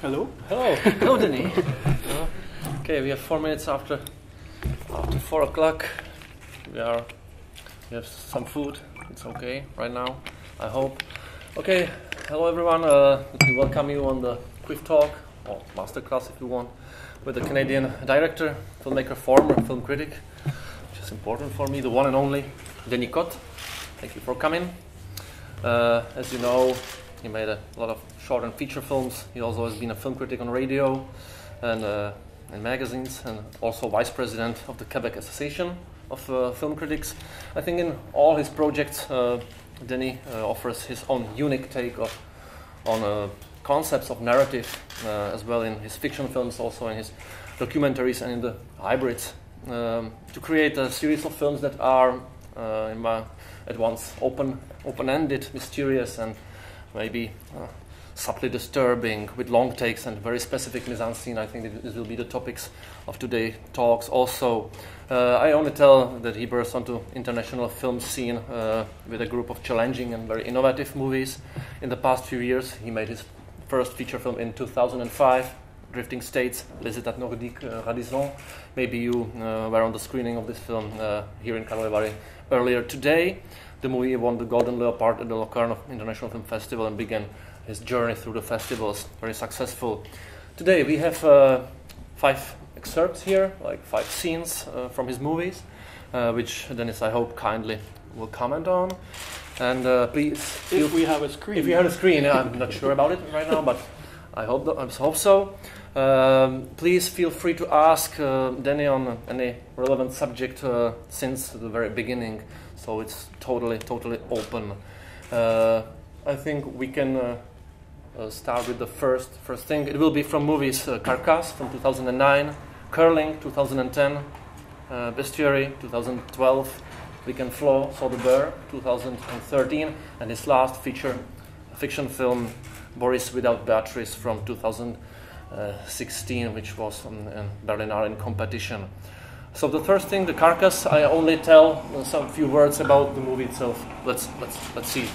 Hello. Hello. Hello, Denis. Okay, we have 4 minutes after 4 o'clock. We have some food. It's okay right now, I hope. Okay, hello everyone. Let me welcome you on the KVIFF Talk, or masterclass if you want, with the Canadian director, filmmaker, former film critic, which is important for me, the one and only Denis Côté. Thank you for coming. As you know, he made a lot of short and feature films. He also has been a film critic on radio and in magazines, and also vice president of the Quebec Association of Film Critics. I think in all his projects, Denis offers his own unique take on concepts of narrative, as well in his fiction films, also in his documentaries and in the hybrids, to create a series of films that are at once open-ended, mysterious, and maybe subtly disturbing, with long takes and very specific mise-en-scene. I think this will be the topics of today's talks. Also, I only tell that he burst onto international film scene with a group of challenging and very innovative movies. In the past few years, he made his first feature film in 2005, Drifting States, Les États Nordiques Radisson. Maybe you were on the screening of this film here in Karlovy earlier today. The movie won the Golden Leopard at the Locarno International Film Festival and began his journey through the festivals, very successful. Today we have 5 excerpts here, like 5 scenes from his movies, which Denis, I hope, kindly will comment on. And please, if we have a screen. If we have a screen, I'm not sure about it right now, but I hope so. Please feel free to ask Denis on any relevant subject since the very beginning. So it's totally open. I think we can start with the first thing. It will be from movies Carcass from 2009, Curling 2010, Bestiary 2012, Weekend Flow, Saw the Bear 2013, and his last fiction film Boris Without Beatrice from 2016, which was in Berlinale in competition. So the first thing, the Carcass, I only tell some few words about the movie itself. Let's see.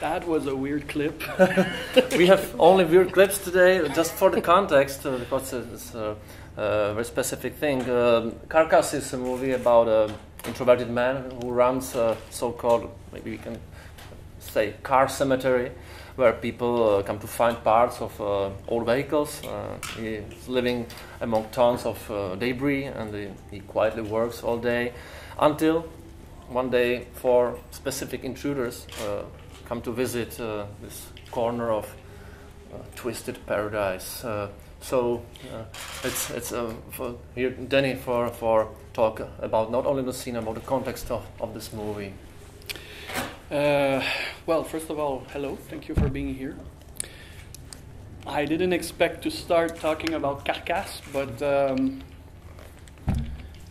That was a weird clip. We have only weird clips today, just for the context, because it's a very specific thing. Carcass is a movie about an introverted man who runs a so-called, maybe we can say, car cemetery, where people come to find parts of old vehicles. He's living among tons of debris, and he quietly works all day, until one day 4 specific intruders come to visit this corner of twisted paradise. So it's for here, Denny, for talk about not only the scene, about the context of this movie. Well, first of all, hello. Thank you for being here. I didn't expect to start talking about Carcass, but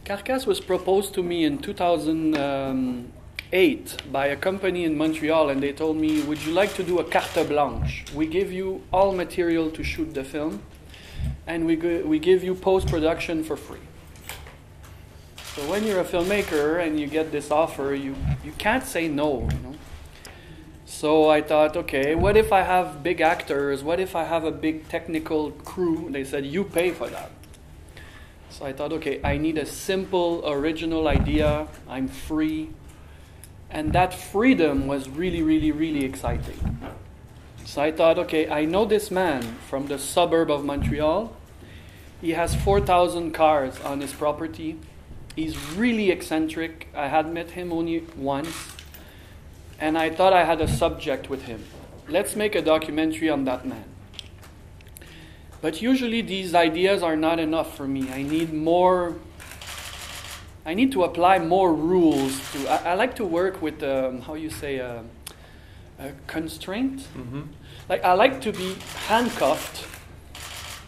Carcass was proposed to me in 2008 by a company in Montreal, and they told me, would you like to do a carte blanche? We give you all material to shoot the film, and we give you post-production for free. So when you're a filmmaker and you get this offer, you can't say no, you know. So I thought, okay, what if I have big actors? What if I have a big technical crew? They said, you pay for that. So I thought, okay, I need a simple, original idea. I'm free. And that freedom was really, really, really exciting. So I thought, okay, I know this man from the suburb of Montreal. He has 4,000 cars on his property. He's really eccentric. I had met him only once. And I thought I had a subject with him. Let's make a documentary on that man. But usually these ideas are not enough for me. I need more. I need to apply more rules. I like to work with, how you say, a constraint. Mm-hmm. Like I like to be handcuffed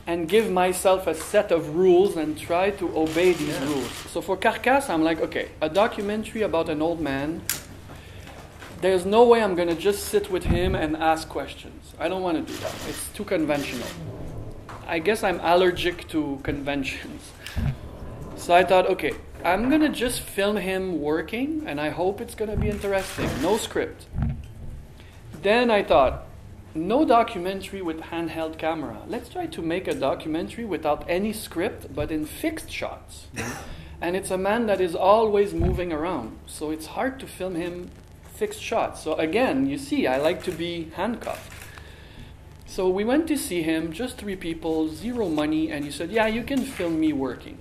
and give myself a set of rules and try to obey these rules. So for Carcass, I'm like, okay, a documentary about an old man. There's no way I'm going to just sit with him and ask questions. I don't want to do that. It's too conventional. I guess I'm allergic to conventions. So I thought, okay, I'm going to just film him working, and I hope it's going to be interesting. No script. Then I thought, no documentary with handheld camera. Let's try to make a documentary without any script, but in fixed shots. And it's a man that is always moving around. So it's hard to film him fixed shots. So again, you see, I like to be handcuffed. So we went to see him, just 3 people, 0 money, and he said, yeah, you can film me working.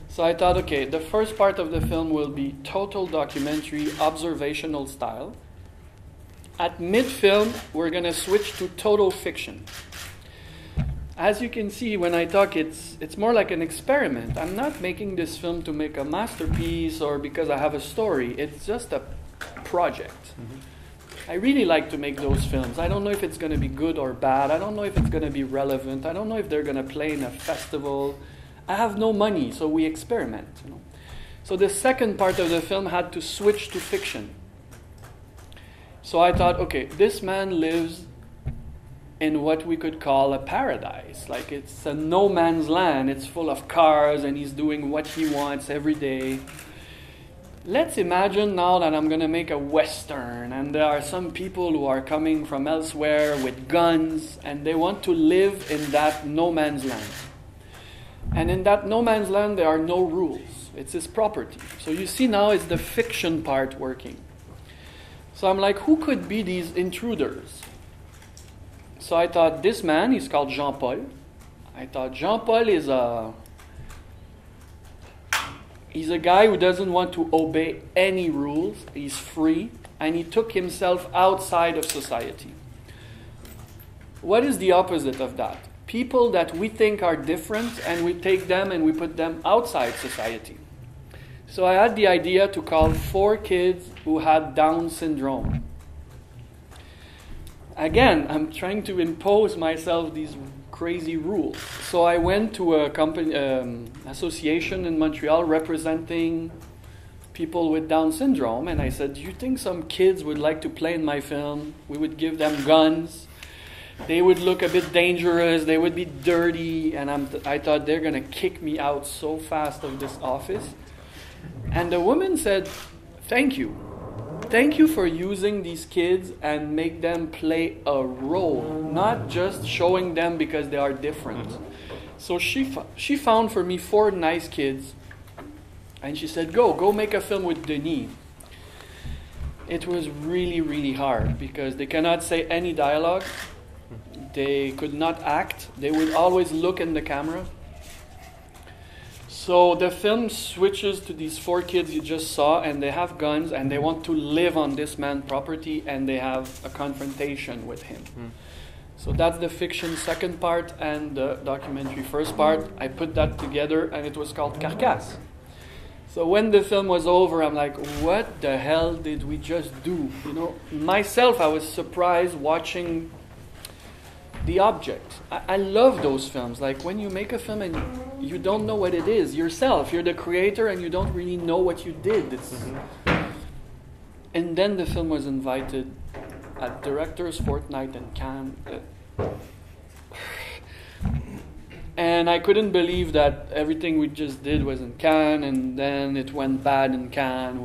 So I thought, okay, the first part of the film will be total documentary, observational style. At mid-film, we're going to switch to total fiction. As you can see, when I talk, it's more like an experiment. I'm not making this film to make a masterpiece or because I have a story. It's just a project. Mm-hmm. I really like to make those films. I don't know if it's going to be good or bad. I don't know if it's going to be relevant. I don't know if they're going to play in a festival. I have no money, so we experiment. You know? So the second part of the film had to switch to fiction. So I thought, okay, this man lives in what we could call a paradise. Like it's a no man's land. It's full of cars and he's doing what he wants every day. Let's imagine now that I'm going to make a Western and there are some people who are coming from elsewhere with guns and they want to live in that no man's land. And in that no man's land there are no rules. It's his property. So you see now it's the fiction part working. So I'm like, who could be these intruders? So I thought this man, he's called Jean-Paul. I thought Jean-Paul he's a guy who doesn't want to obey any rules. He's free. And he took himself outside of society. What is the opposite of that? People that we think are different and we take them and we put them outside society. So I had the idea to call 4 kids who had Down syndrome. Again, I'm trying to impose myself these crazy rules. So I went to a company, association in Montreal representing people with Down syndrome, and I said, do you think some kids would like to play in my film? We would give them guns. They would look a bit dangerous. They would be dirty, and I thought they're going to kick me out so fast of this office. And the woman said, thank you. thank you for using these kids and make them play a role, not just showing them because they are different. So she found for me 4 nice kids, and she said, go make a film with Denis. It was really, really hard because they cannot say any dialogue. They could not act. They would always look in the camera. So the film switches to these 4 kids you just saw, and they have guns, and they want to live on this man's property, and they have a confrontation with him. So that's the fiction second part, and the documentary first part. I put that together, and it was called Carcasse. So when the film was over, I'm like, what the hell did we just do? You know, myself, I was surprised watching the object. I love those films. Like when you make a film and you don't know what it is yourself. You're the creator and you don't really know what you did. And then the film was invited at Director's Fortnight in Cannes. And I couldn't believe that everything we just did was in Cannes, and then it went bad in Cannes.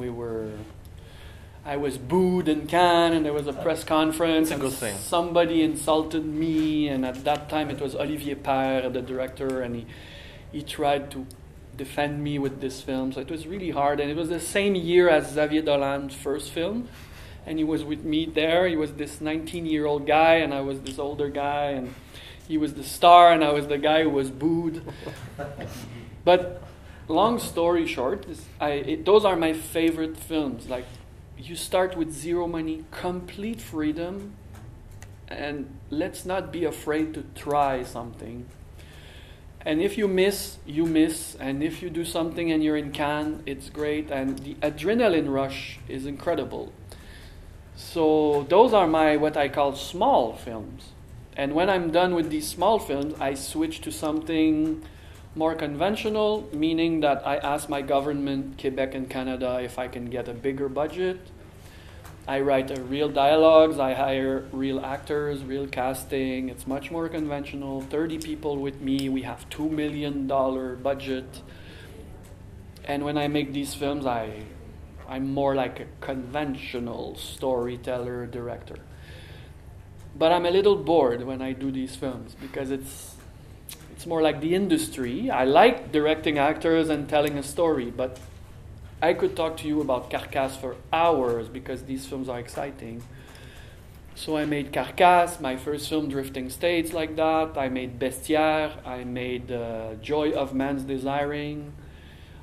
I was booed in Cannes, and there was a press conference, and somebody insulted me, and at that time it was Olivier Père, the director, and he tried to defend me with this film, so it was really hard, and it was the same year as Xavier Dolan's first film, and he was with me there. He was this 19-year-old guy, and I was this older guy, and he was the star, and I was the guy who was booed. But long story short, those are my favorite films. Like, you start with zero money, complete freedom, and let's not be afraid to try something. And if you miss, you miss. And if you do something and you're in Cannes, it's great. And the adrenaline rush is incredible. So those are my, what I call small films. And when I'm done with these small films, I switch to something more conventional, meaning that I ask my government, Quebec and Canada, if I can get a bigger budget. I write real dialogues, I hire real actors, real casting. It's much more conventional. 30 people with me, we have $2 million budget. And when I make these films, I'm more like a conventional storyteller, director. But I'm a little bored when I do these films because it's more like the industry. I like directing actors and telling a story, but I could talk to you about Carcasse for hours because these films are exciting. So I made Carcasse, my first film, Drifting States, like that. I made Bestiaire. I made Joy of Man's Desiring.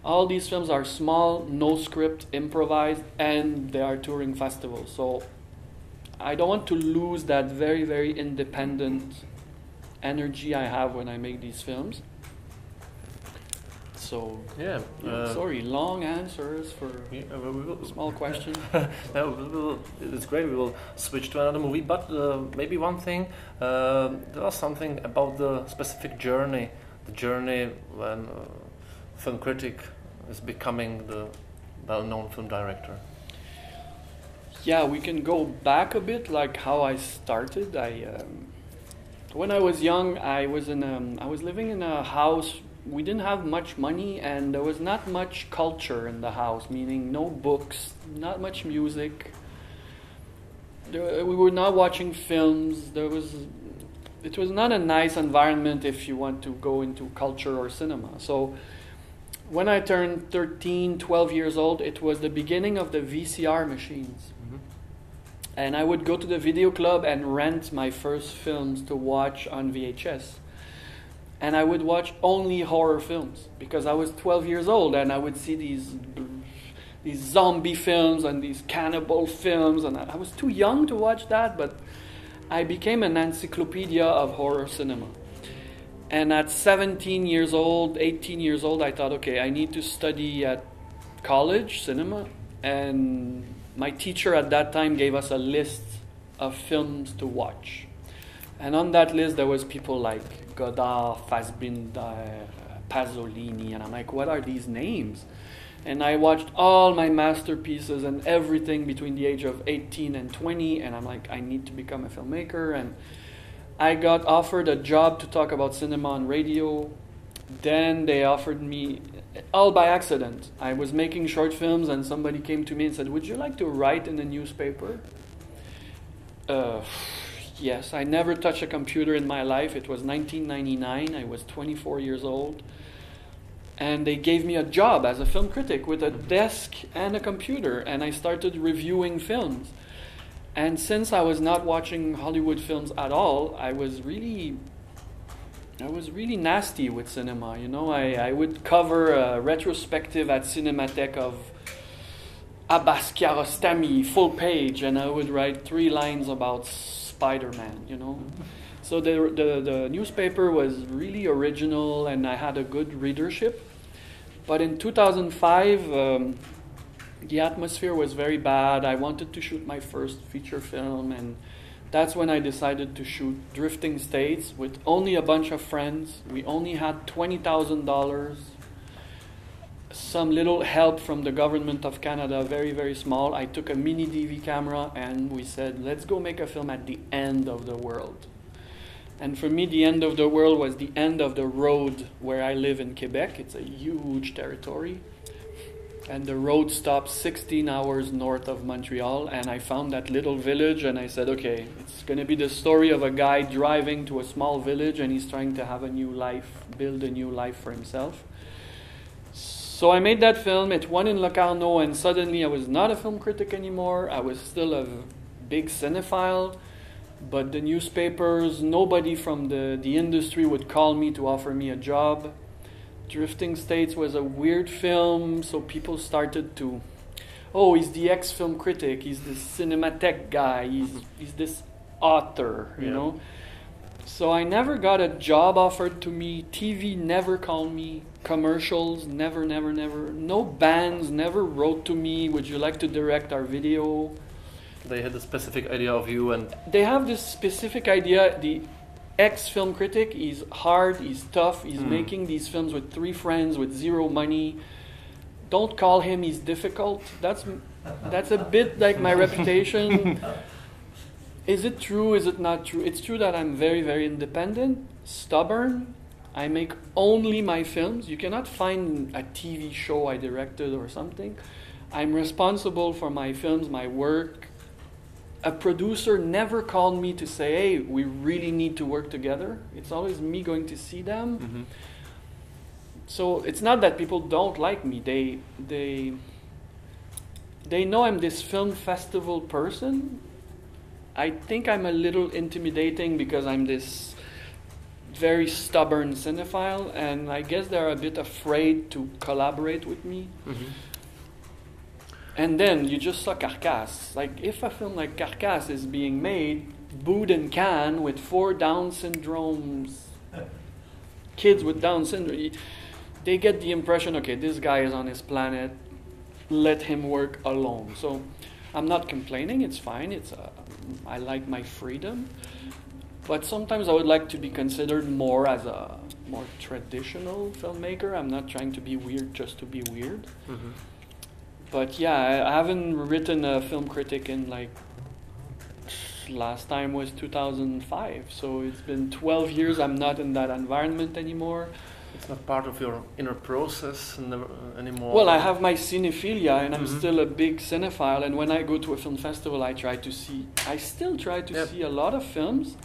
All these films are small, no script, improvised, and they are touring festivals. So I don't want to lose that very, very independent energy I have when I make these films. So, sorry, long answers for small questions. No, it's great. We will switch to another movie, but maybe one thing, there was something about the specific journey, the journey when a film critic is becoming the well-known film director. Yeah, we can go back a bit, like how I started. When I was young, I was living in a house. We didn't have much money, and there was not much culture in the house, meaning no books, not much music. We were not watching films. It was not a nice environment if you want to go into culture or cinema. So when I turned 13, 12 years old, it was the beginning of the VCR machines. And I would go to the video club and rent my first films to watch on VHS. And I would watch only horror films because I was 12 years old, and I would see these zombie films and these cannibal films, and I was too young to watch that, but I became an encyclopedia of horror cinema. And at 17 years old, 18 years old, I thought, okay, I need to study at college cinema, and my teacher at that time gave us a list of films to watch. And on that list, there was people like Godard, Fassbinder, Pasolini, and I'm like, what are these names? And I watched all my masterpieces and everything between the age of 18 and 20, and I'm like, I need to become a filmmaker. And I got offered a job to talk about cinema on radio. Then they offered me all by accident. I was making short films and somebody came to me and said, would you like to write in a newspaper? Yes, I never touched a computer in my life. It was 1999. I was 24 years old. And they gave me a job as a film critic with a desk and a computer. And I started reviewing films. And since I was not watching Hollywood films at all, I was really nasty with cinema. You know, I would cover a retrospective at Cinematheque of Abbas Kiarostami, full page, and I would write 3 lines about Spider-Man, you know. So the newspaper was really original, and I had a good readership. But in 2005, the atmosphere was very bad. I wanted to shoot my first feature film, and that's when I decided to shoot Drifting States with only a bunch of friends. We only had $20,000, some little help from the government of Canada, very, very small. I took a mini DV camera and we said, let's go make a film at the end of the world. And for me, the end of the world was the end of the road where I live in Quebec. It's a huge territory. And the road stops 16 hours north of Montreal, and I found that little village, and I said, okay, it's going to be the story of a guy driving to a small village, and he's trying to have a new life, build a new life for himself. So I made that film. It won in Locarno, and suddenly I was not a film critic anymore. I was still a big cinephile, but the newspapers, nobody from the industry would call me to offer me a job. Drifting States was a weird film, so people started to, oh, he's the ex-film critic, he's the Cinematheque guy, he's this author, you know. So I never got a job offered to me. TV never called me. Commercials, never. No bands never wrote to me, would you like to direct our video? They had a specific idea of you, and they have this specific idea. The ex-film critic, he's hard, he's tough, he's making these films with 3 friends with 0 money. Don't call him, he's difficult. That's a bit like my reputation. Is it true, is it not true? It's true that I'm very, very independent, stubborn. I make only my films. You cannot find a TV show I directed or something. I'm responsible for my films, my work. A producer never called me to say, hey, we really need to work together. It's always me going to see them. Mm-hmm. So it's not that people don't like me. They know I'm this film festival person. I think I'm a little intimidating because I'm this very stubborn cinephile, and I guess they're a bit afraid to collaborate with me. Mm-hmm. And then you just saw Carcasse. Like, if a film like Carcasse is being made, booed in Cannes with 4 Down syndromes, kids with Down syndrome, they get the impression, okay, this guy is on his planet, let him work alone. So I'm not complaining, it's fine. I like my freedom. But sometimes I would like to be considered more as a more traditional filmmaker. I'm not trying to be weird just to be weird. Mm-hmm. But yeah, I haven't written a film critic in last time was 2005. So it's been 12 years. I'm not in that environment anymore. It's not part of your inner process anymore. Well, I have my cinephilia, and I'm still a big cinephile. And when I go to a film festival, I still try to see a lot of films.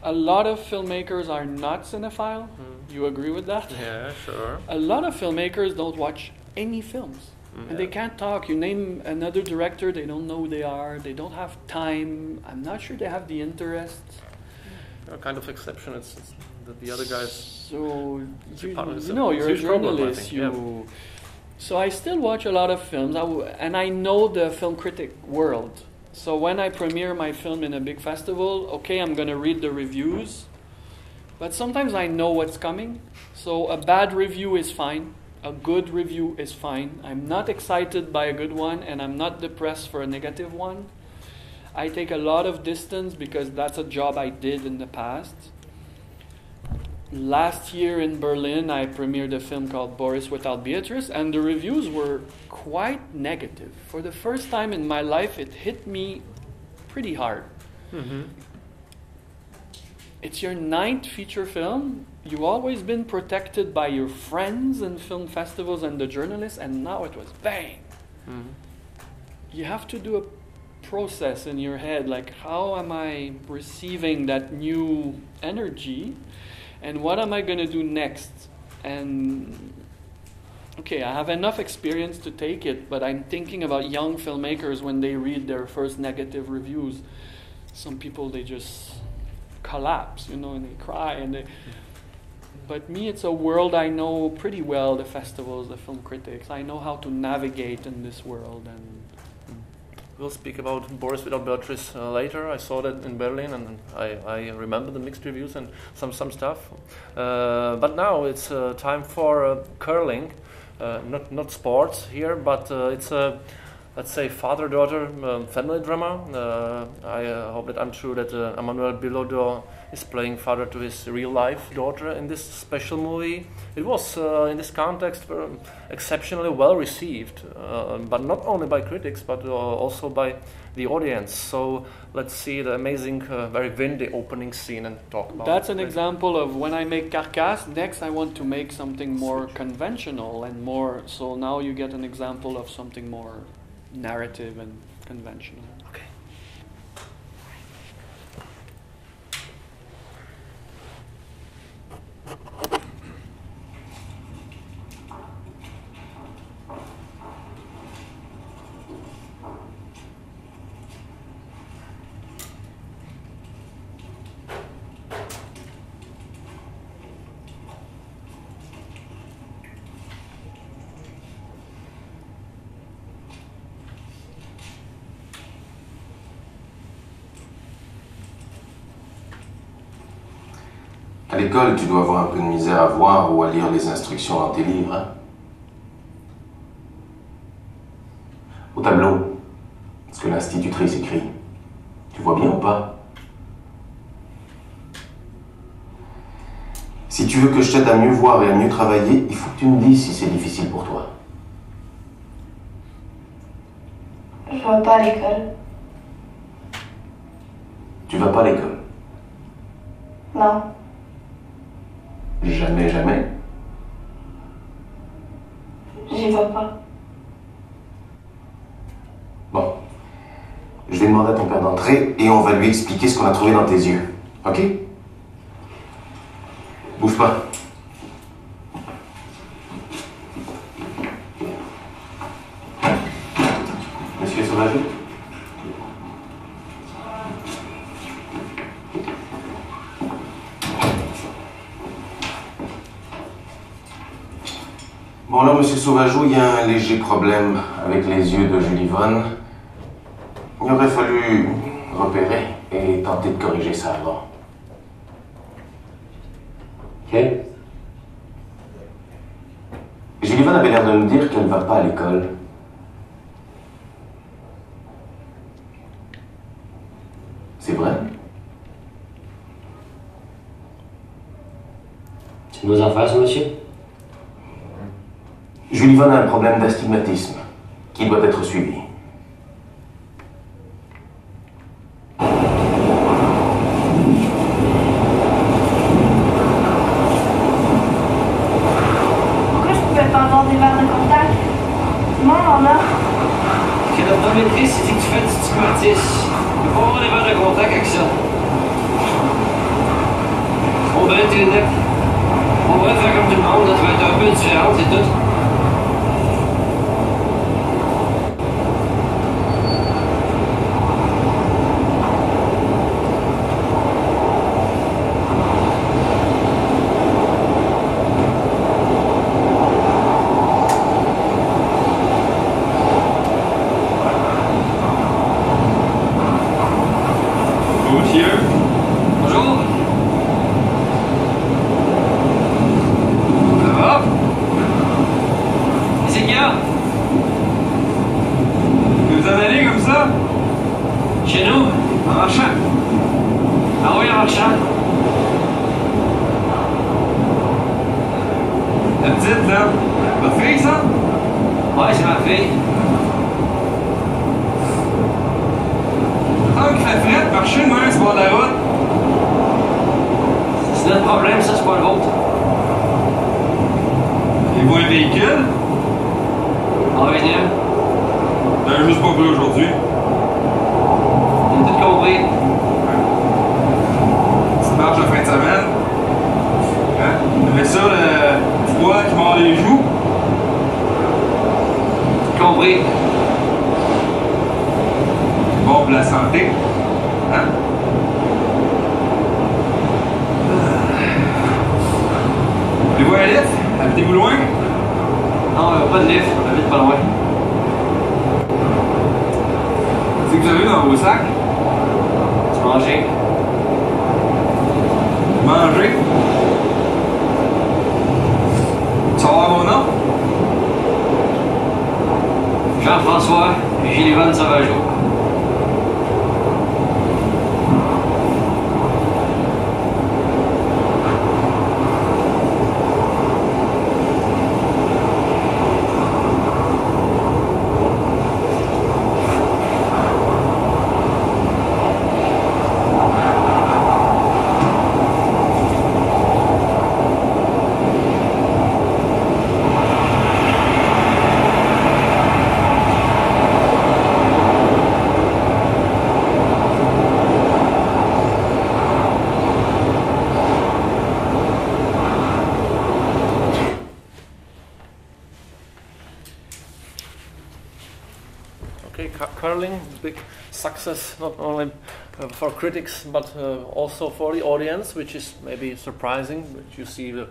A lot of filmmakers are not cinephile. You agree with that? Yeah, sure. A lot of filmmakers don't watch any films. And they can't talk. You name another director, they don't know who they are. They don't have time. I'm not sure they have the interest. You're kind of exception. It's the other guys. So you're a journalist. So I still watch a lot of films, and I know the film critic world. So when I premiere my film in a big festival, okay, I'm going to read the reviews. But sometimes I know what's coming. So a bad review is fine. A good review is fine. I'm not excited by a good one, and I'm not depressed for a negative one. I take a lot of distance because that's a job I did in the past. Last year in Berlin, I premiered a film called Boris Without Beatrice, and the reviews were quite negative. For the first time in my life, it hit me pretty hard. Mm-hmm. it's your 9th feature film. You've always been protected by your friends in film festivals and the journalists, and now it was bang. Mm-hmm. You have to do a process in your head, like how am I receiving that new energy, and what am I going to do next? And okay, I have enough experience to take it, but I'm thinking about young filmmakers when they read their first negative reviews. Some people, they just collapse, you know, and they cry, and they... But me, it's a world I know pretty well, the festivals, the film critics. I know how to navigate in this world. And we'll speak about Boris without Beatrice later. I saw that in Berlin, and I remember the mixed reviews and some stuff. But now it's time for curling. Not sports here, but it's a, let's say, father-daughter family drama. I hope that I'm true that Emmanuel Bilodeau is playing father to his real-life daughter in this special movie. It was, in this context, exceptionally well received, but not only by critics, but also by the audience. So let's see the amazing, very windy opening scene and talk about That's an example of when I make Carcasse, next I want to make something more conventional and more, so now you get an example of something more narrative and conventional. Okay. À l'école, tu dois avoir un peu de misère à voir ou à lire les instructions dans tes livres. Hein? Au tableau, ce que l'institutrice écrit, tu vois bien ou pas? Si tu veux que je t'aide à mieux voir et à mieux travailler, il faut que tu me dises si c'est difficile pour toi. Je vais pas à l'école. Tu vas pas à l'école? Non. Jamais, jamais? J'y vais pas. Bon. Je vais demander à ton père d'entrer et on va lui expliquer ce qu'on a trouvé dans tes yeux. Ok? Bouge pas. Monsieur Sauvageau? Bon alors, monsieur Sauvageau, il y a un léger problème avec les yeux de Julie Vonne. Il aurait fallu repérer et tenter de corriger ça avant. Ok? Julie Vonne avait l'air de me dire qu'elle ne va pas à l'école. C'est vrai? C'est nos affaires, ça, monsieur? Julie Vonne a un problème d'astigmatisme qui doit être suivi. Pourquoi je pouvais pas avoir des verres de contact? Tout le monde en a. Que la prométrice, c'est que tu fais du stigmatisme. Tu peux pas avoir des verres de contact avec ça. On va être lunettes. On va faire comme tout le monde, là, tu vas être un peu différente, c'est tout. Habitez-vous loin? Non, pas de lift, on habite pas loin. Qu'est-ce que vous avez dans vos sacs? Manger. Manger? Tu vas avoir mon nom? Jean-François Gillivan Sauvageau. Curling, big success not only for critics but also for the audience, which is maybe surprising. But you see the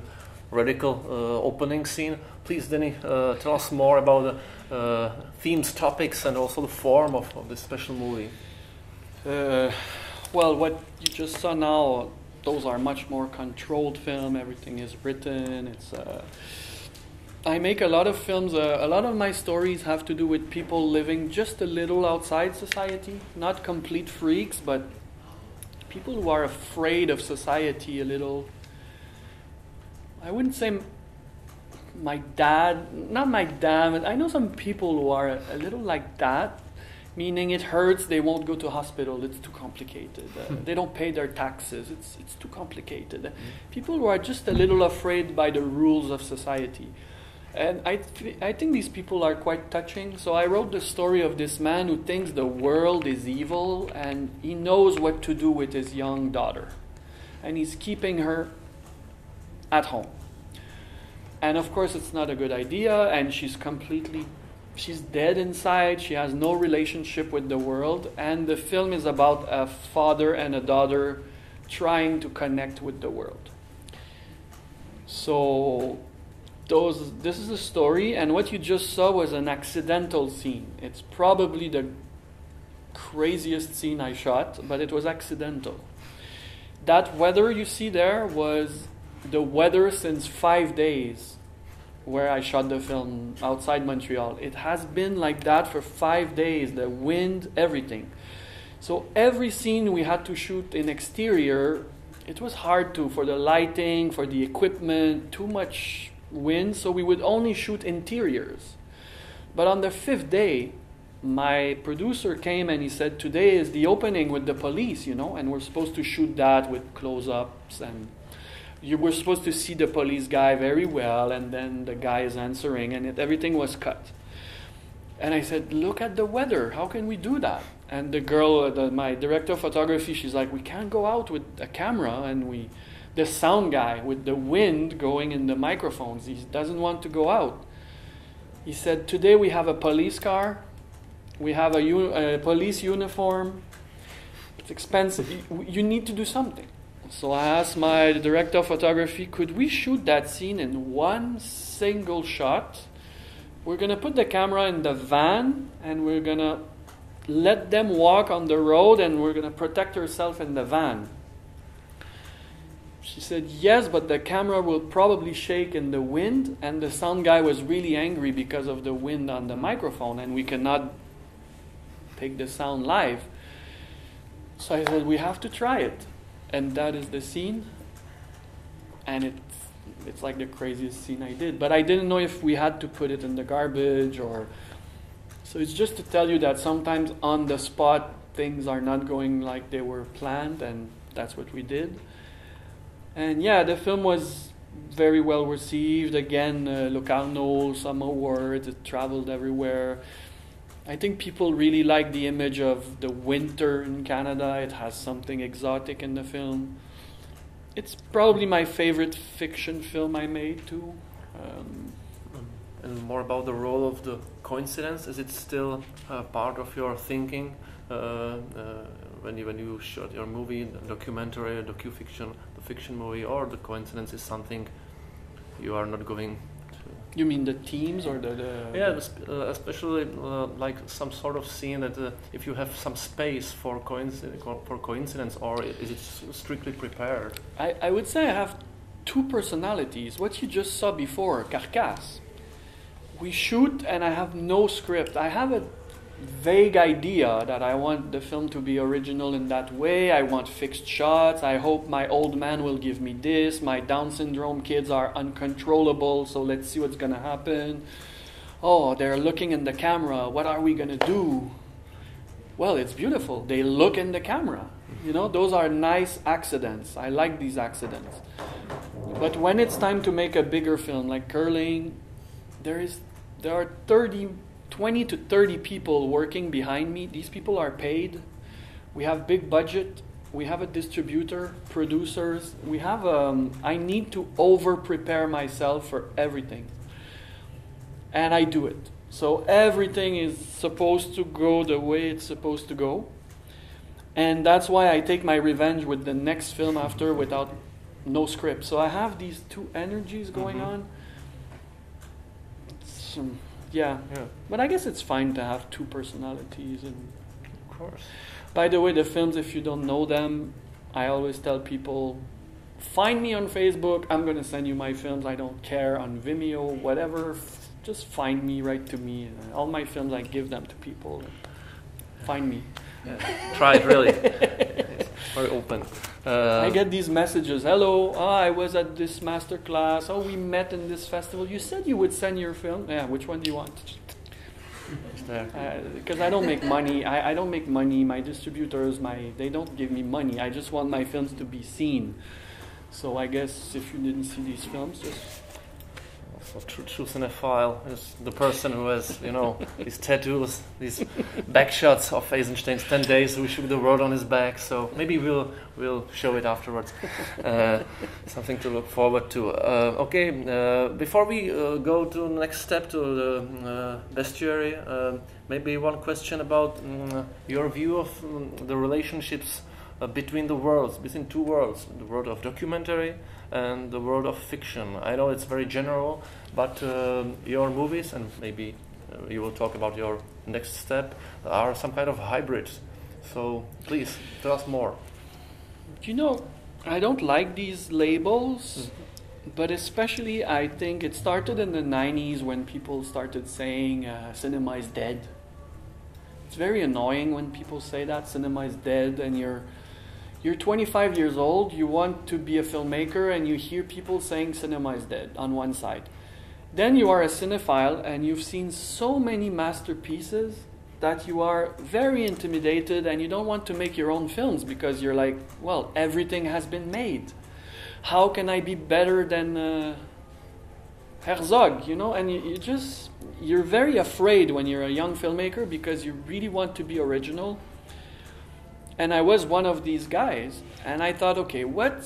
radical opening scene. Please, Denis, tell us more about the themes, topics, and also the form of this special movie. Well, what you just saw now, those are much more controlled film. Everything is written. It's. I make a lot of films. A lot of my stories have to do with people living just a little outside society, not complete freaks, but people who are afraid of society a little. I wouldn't say my dad, not my dad. I know some people who are a little like that, meaning it hurts, they won't go to hospital, it's too complicated. They don't pay their taxes, it's too complicated. People who are just a little afraid by the rules of society. And I think these people are quite touching. So I wrote the story of this man who thinks the world is evil and he knows what to do with his young daughter. And he's keeping her at home. And of course it's not a good idea, and she's dead inside, she has no relationship with the world, and the film is about a father and a daughter trying to connect with the world. So this is the story, and what you just saw was an accidental scene. It's probably the craziest scene I shot, but it was accidental. That weather you see there was the weather since 5 days where I shot the film outside Montreal. It has been like that for 5 days, the wind, everything. So every scene we had to shoot in exterior, it was hard for the lighting, for the equipment, too much wind, so we would only shoot interiors. But on the 5th day, my producer came and he said, today is the opening with the police, and we're supposed to shoot that with close-ups, and you were supposed to see the police guy very well, and then the guy is answering, and everything was cut. And I said, look at the weather, how can we do that? And the girl, my director of photography, she's like, we can't go out with a camera, and the sound guy with the wind going in the microphones, he doesn't want to go out. He said, today we have a police car, we have a police uniform, it's expensive, you need to do something. So I asked my director of photography, could we shoot that scene in one single shot? We're going to put the camera in the van, and we're going to let them walk on the road, and we're going to protect ourselves in the van. She said, yes, but the camera will probably shake in the wind, and the sound guy was really angry because of the wind on the microphone, and we cannot take the sound live. So I said, we have to try it. And that is the scene, and it's like the craziest scene I did. But I didn't know if we had to put it in the garbage or... So it's just to tell you that sometimes on the spot things are not going like they were planned, and that's what we did. And yeah, the film was very well received. Again, Locarno, some awards, it traveled everywhere. I think people really like the image of the winter in Canada. It has something exotic in the film. It's probably my favorite fiction film I made too. And more about the role of the coincidence. Is it still part of your thinking when you shot your movie, the documentary, docu-fiction, the fiction movie, or the coincidence is something you are not going You mean the themes or the Yeah, especially like some sort of scene that if you have some space for coincidence, or is it strictly prepared? I would say I have two personalities. What you just saw before, Carcasse. We shoot and I have no script. I have a vague idea that I want the film to be original in that way. I want fixed shots. I hope my old man will give me this. My Down syndrome kids are uncontrollable, so let's see what's going to happen. Oh, they're looking in the camera. What are we going to do? Well, it's beautiful. They look in the camera. You know, those are nice accidents. I like these accidents. But when it's time to make a bigger film like Curling, there are 20 to 30 people working behind me. These people are paid. We have big budget. We have a distributor, producers. We have I need to over-prepare myself for everything. And I do it. So everything is supposed to go the way it's supposed to go. And that's why I take my revenge with the next film after without no script. So I have these two energies going on. Yeah, but I guess it's fine to have two personalities. And of course. By the way, the films, if you don't know them, I always tell people, find me on Facebook. I'm going to send you my films. I don't care, on Vimeo, whatever. Just find me, write to me. All my films, I give them to people. Find me. Yeah. Try it, really. It's very open. I get these messages. Hello, I was at this master class. Oh, we met in this festival. You said you would send your film. Yeah, which one do you want? Because I don't make money. I don't make money. My distributors, they don't give me money. I just want my films to be seen. So I guess if you didn't see these films, just... So true cinephile is the person who has, these tattoos, these back shots of Eisenstein's 10 Days, who shook the world on his back. So maybe we'll show it afterwards. Something to look forward to. Before we go to the next step, to the bestiary, maybe one question about your view of the relationships between the worlds, between two worlds, the world of documentary and the world of fiction. I know it's very general, but your movies, and maybe you will talk about your next step, are some kind of hybrid. So please, tell us more. I don't like these labels, but especially I think it started in the 90s when people started saying cinema is dead. It's very annoying when people say that, cinema is dead, and you're 25 years old, you want to be a filmmaker, and you hear people saying cinema is dead on one side. Then you are a cinephile, and you've seen so many masterpieces that you are very intimidated, and you don't want to make your own films because you're like, well, everything has been made. How can I be better than Herzog, And you're very afraid when you're a young filmmaker because you really want to be original. And I was one of these guys, and I thought, okay, what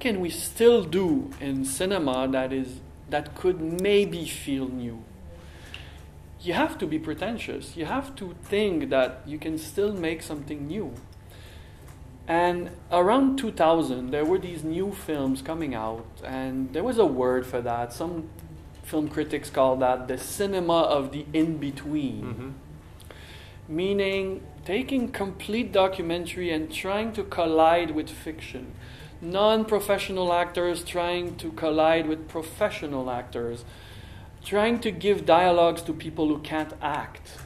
can we still do in cinema that could maybe feel new? You have to be pretentious. You have to think that you can still make something new. And around 2000, there were these new films coming out, and there was a word for that. Some film critics call that the cinema of the in-between. Mm-hmm. Meaning taking complete documentary and trying to collide with fiction. Non-professional actors trying to collide with professional actors. Trying to give dialogues to people who can't act.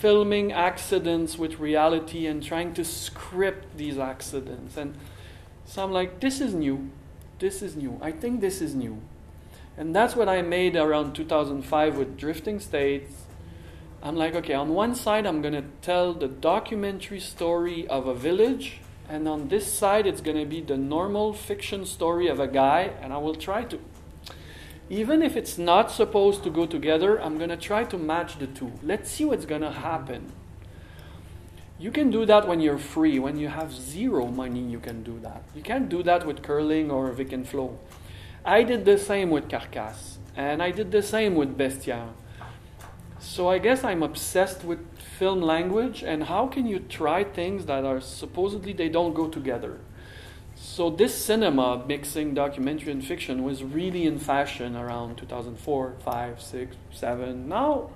Filming accidents with reality and trying to script these accidents. And so I'm like, this is new. This is new. I think this is new. And that's what I made around 2005 with Drifting States. I'm like, okay, on one side, I'm going to tell the documentary story of a village, and on this side, it's going to be the normal fiction story of a guy, and I will try to, even if it's not supposed to go together, I'm going to try to match the two. Let's see what's going to happen. You can do that when you're free. When you have zero money, you can do that. You can't do that with Curling or Vic and Flo. I did the same with Carcasse, and I did the same with Bestiaire. So I guess I'm obsessed with film language and how can you try things that are supposedly they don't go together. So this cinema, mixing documentary and fiction, was really in fashion around 2004, 5, 6, 7. Now,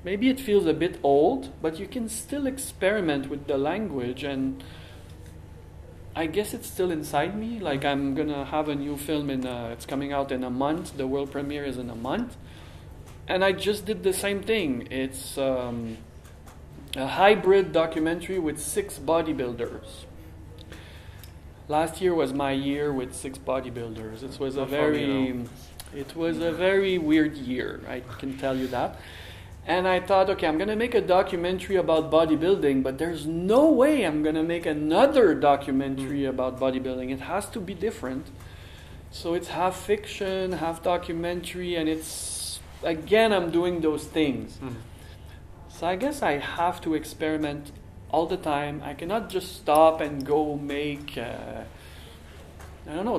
maybe it feels a bit old, but you can still experiment with the language, and I guess it's still inside me. Like, I'm gonna have a new film it's coming out in a month. The world premiere is in a month. And I just did the same thing. It's a hybrid documentary with 6 bodybuilders. Last year was my year with 6 bodybuilders. It was a very weird year, I can tell you that. And I thought, okay, I'm going to make a documentary about bodybuilding, but there's no way I'm going to make another documentary about bodybuilding. It has to be different. So it's half fiction, half documentary, and it's, again, I'm doing those things. So I guess I have to experiment all the time. I cannot just stop and go make,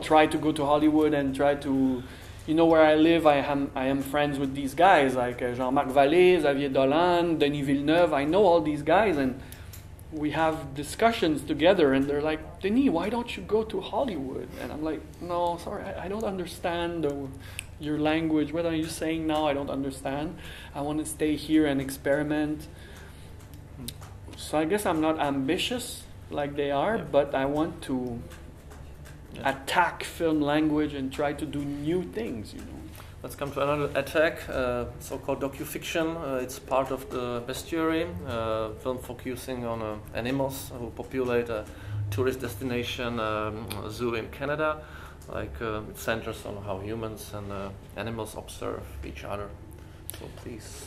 try to go to Hollywood and try to, where I live, I am friends with these guys, like Jean-Marc Vallée, Xavier Dolan, Denis Villeneuve. I know all these guys, and we have discussions together, and they're like, Denis, why don't you go to Hollywood? And I'm like, no, sorry, I don't understand your language. What are you saying now? I don't understand. I want to stay here and experiment. So I guess I'm not ambitious like they are, but I want to attack film language and try to do new things, Let's come to another attack, so-called docufiction. It's part of the bestiary, film focusing on animals who populate a tourist destination, zoo in Canada. It centers on how humans and animals observe each other. So please.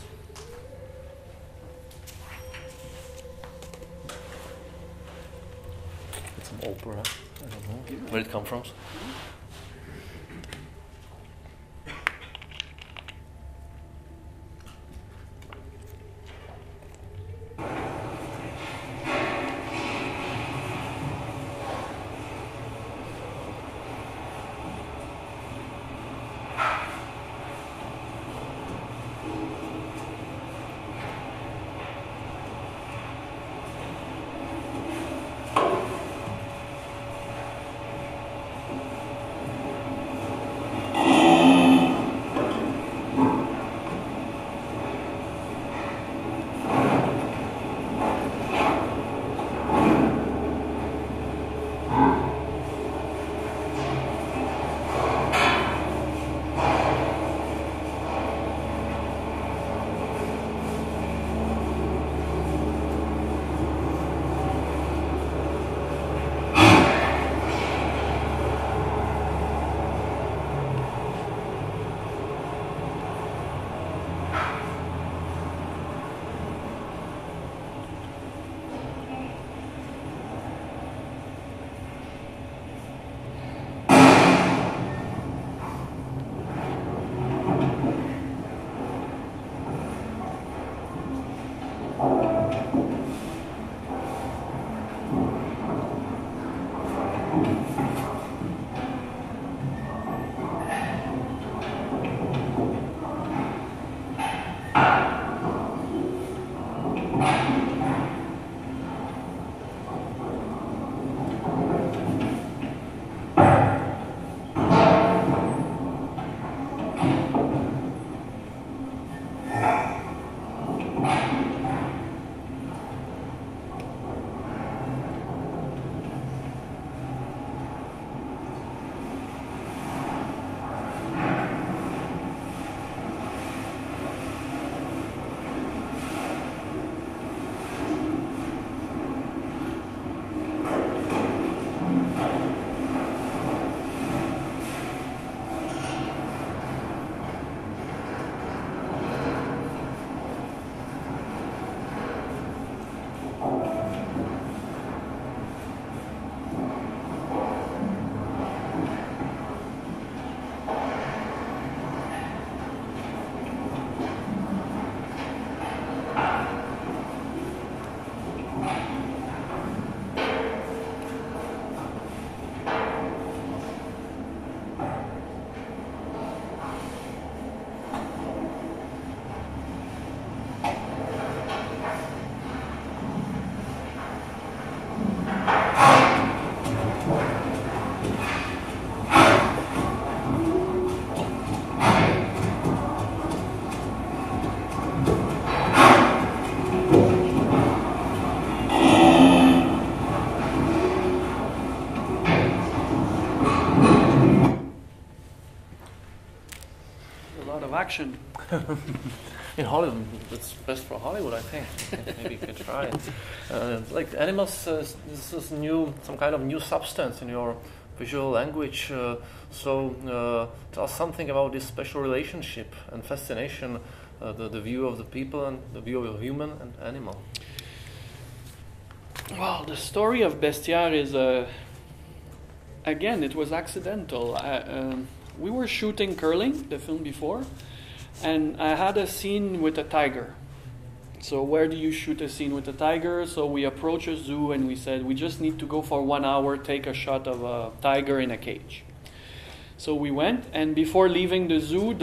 It's an opera. I don't know where it comes from. action. In Hollywood, it's best for Hollywood, I think. Maybe you can try it. Like animals, this is some kind of new substance in your visual language. So tell us something about this special relationship and fascination, the view of the people and the view of a human and animal. Well, the story of Bestiaire is, again, it was accidental. We were shooting Curling, the film before, and I had a scene with a tiger. So where do you shoot a scene with a tiger? So we approached a zoo and we said, we just need to go for 1 hour, take a shot of a tiger in a cage. So we went, and before leaving the zoo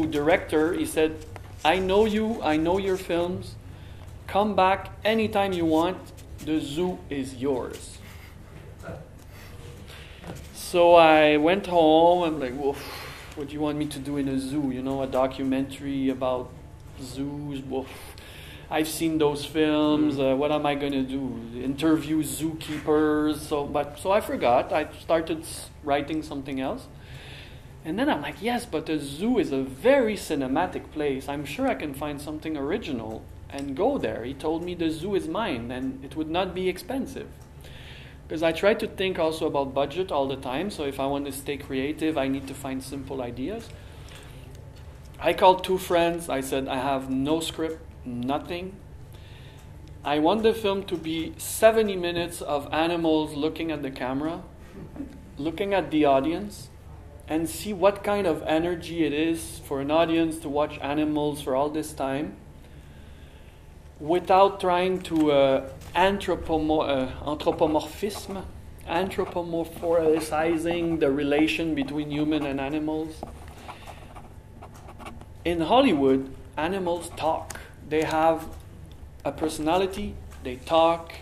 director, he said, I know you, I know your films, come back anytime you want, the zoo is yours. So I went home, I'm like, woof, what do you want me to do in a zoo? You know, a documentary about zoos, woof. I've seen those films, what am I going to do? Interview zookeepers, so I forgot, I started writing something else. And then I'm like, yes, but the zoo is a very cinematic place, I'm sure I can find something original and go there. He told me the zoo is mine and it would not be expensive. Because I try to think also about budget all the time, so if I want to stay creative, I need to find simple ideas. I called 2 friends, I said, I have no script, nothing. I want the film to be 70 minutes of animals looking at the camera, looking at the audience, and see what kind of energy it is for an audience to watch animals for all this time, without trying to anthropomorphizing the relation between human and animals. In Hollywood, animals talk. They have a personality, they talk.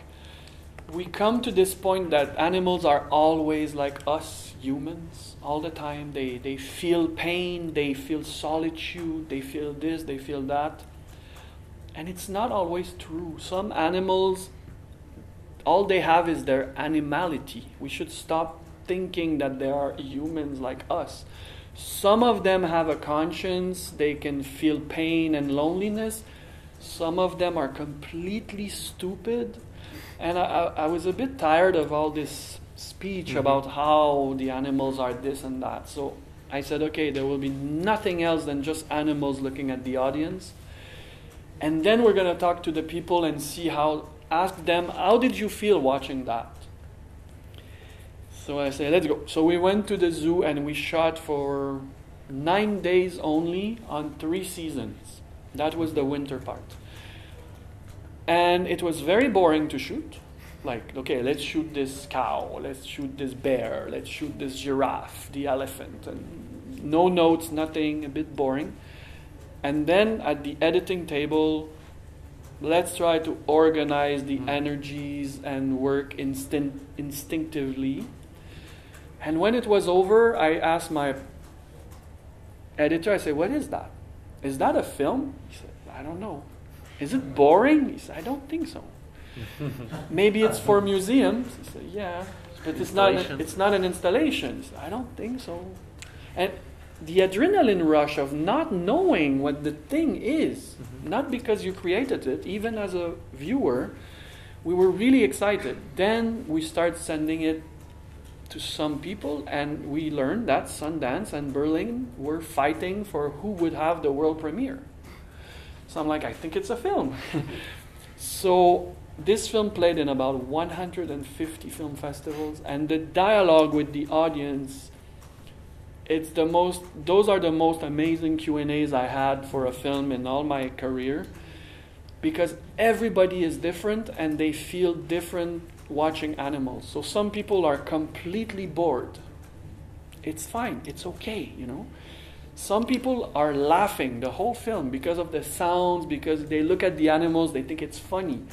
We come to this point that animals are always like us humans all the time. They feel pain, they feel solitude, they feel this, they feel that. And it's not always true. Some animals, all they have is their animality. We should stop thinking that they are humans like us. Some of them have a conscience, they can feel pain and loneliness. Some of them are completely stupid. And I was a bit tired of all this speech about how the animals are this and that. So I said, okay, there will be nothing else than just animals looking at the audience. And then we're going to talk to the people and ask them, how did you feel watching that? So I said, let's go. So we went to the zoo and we shot for 9 days only on 3 seasons. That was the winter part. And it was very boring to shoot. Like, okay, let's shoot this cow, let's shoot this bear, let's shoot this giraffe, the elephant. And no notes, nothing, a bit boring. And then at the editing table, let's try to organize the energies and work instinctively. And when it was over, I asked my editor, I said, what is that? Is that a film? He said, I don't know. Is it boring? He said, I don't think so. Maybe it's for museums. He said, yeah, but it's not an installation. He said, I don't think so. And the adrenaline rush of not knowing what the thing is, not because you created it, even as a viewer, we were really excited. Then we start sending it to some people, and we learned that Sundance and Berlin were fighting for who would have the world premiere. So I'm like, I think it's a film. So this film played in about 150 film festivals, and the dialogue with the audience, those are the most amazing Q&As I had for a film in all my career, because everybody is different and they feel different watching animals. So some people are completely bored. It's fine, it's okay, you know. Some people are laughing the whole film because of the sounds, because they look at the animals, they think it's funny.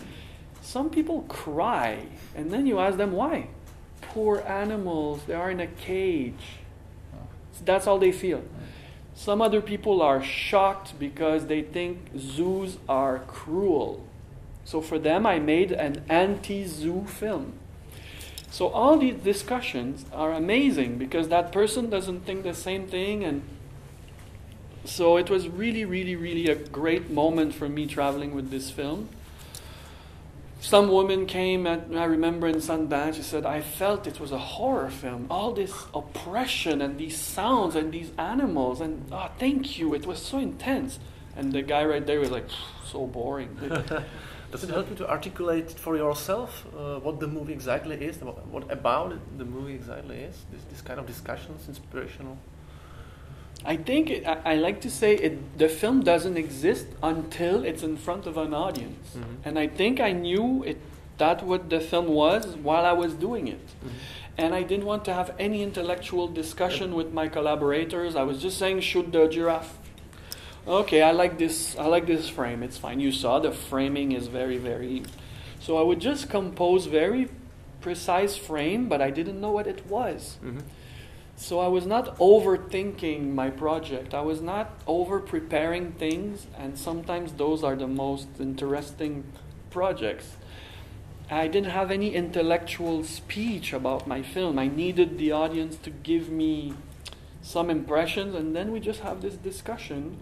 Some people cry, and then you ask them why. Poor animals, they are in a cage. That's all they feel. Some other people are shocked because they think zoos are cruel. So for them, I made an anti-zoo film. So all these discussions are amazing because that person doesn't think the same thing, and So it was really, really, really a great moment for me traveling with this film. Some woman came, I remember in Sundance, she said, I felt it was a horror film. All this oppression and these sounds and these animals, and thank you, it was so intense. And the guy right there was like, so boring. Does it help you to articulate for yourself what the movie exactly is, what about it the movie exactly is? This kind of discussions, inspirational? I think I like to say the film doesn't exist until it's in front of an audience. Mm-hmm. And I think I knew that what the film was while I was doing it. Mm-hmm. And I didn't want to have any intellectual discussion with my collaborators. I was just saying, shoot the giraffe. Okay, I like this frame, it's fine. You saw the framing is very, very... So I would just compose very precise frame, but I didn't know what it was. Mm-hmm. So I was not overthinking my project. I was not over-preparing things, and sometimes those are the most interesting projects. I didn't have any intellectual speech about my film. I needed the audience to give me some impressions, and then we just have this discussion.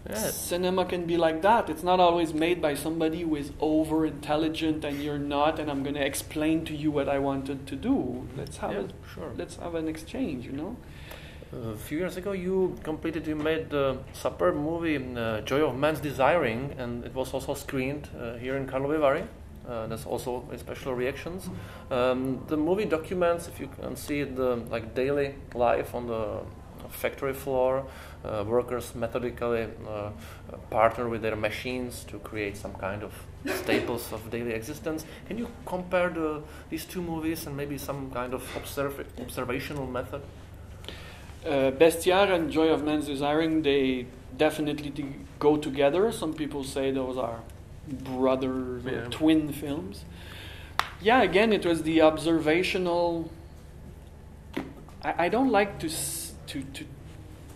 Yes. Cinema can be like that. It's not always made by somebody who is over-intelligent and you're not, and I'm going to explain to you what I wanted to do. Let's have an exchange, you know? A few years ago you made the superb movie Joy of Man's Desiring, and it was also screened here in Karlovy Vary. There's also special reactions. The movie documents, if you can see it, the daily life on the factory floor. Workers methodically partner with their machines to create some kind of staples of daily existence. Can you compare these two movies and maybe some kind of observational method? Bestiaire and Joy of Man's Desiring, they definitely go together. Some people say those are brothers or twin films. Yeah, again, it was the observational... I don't like to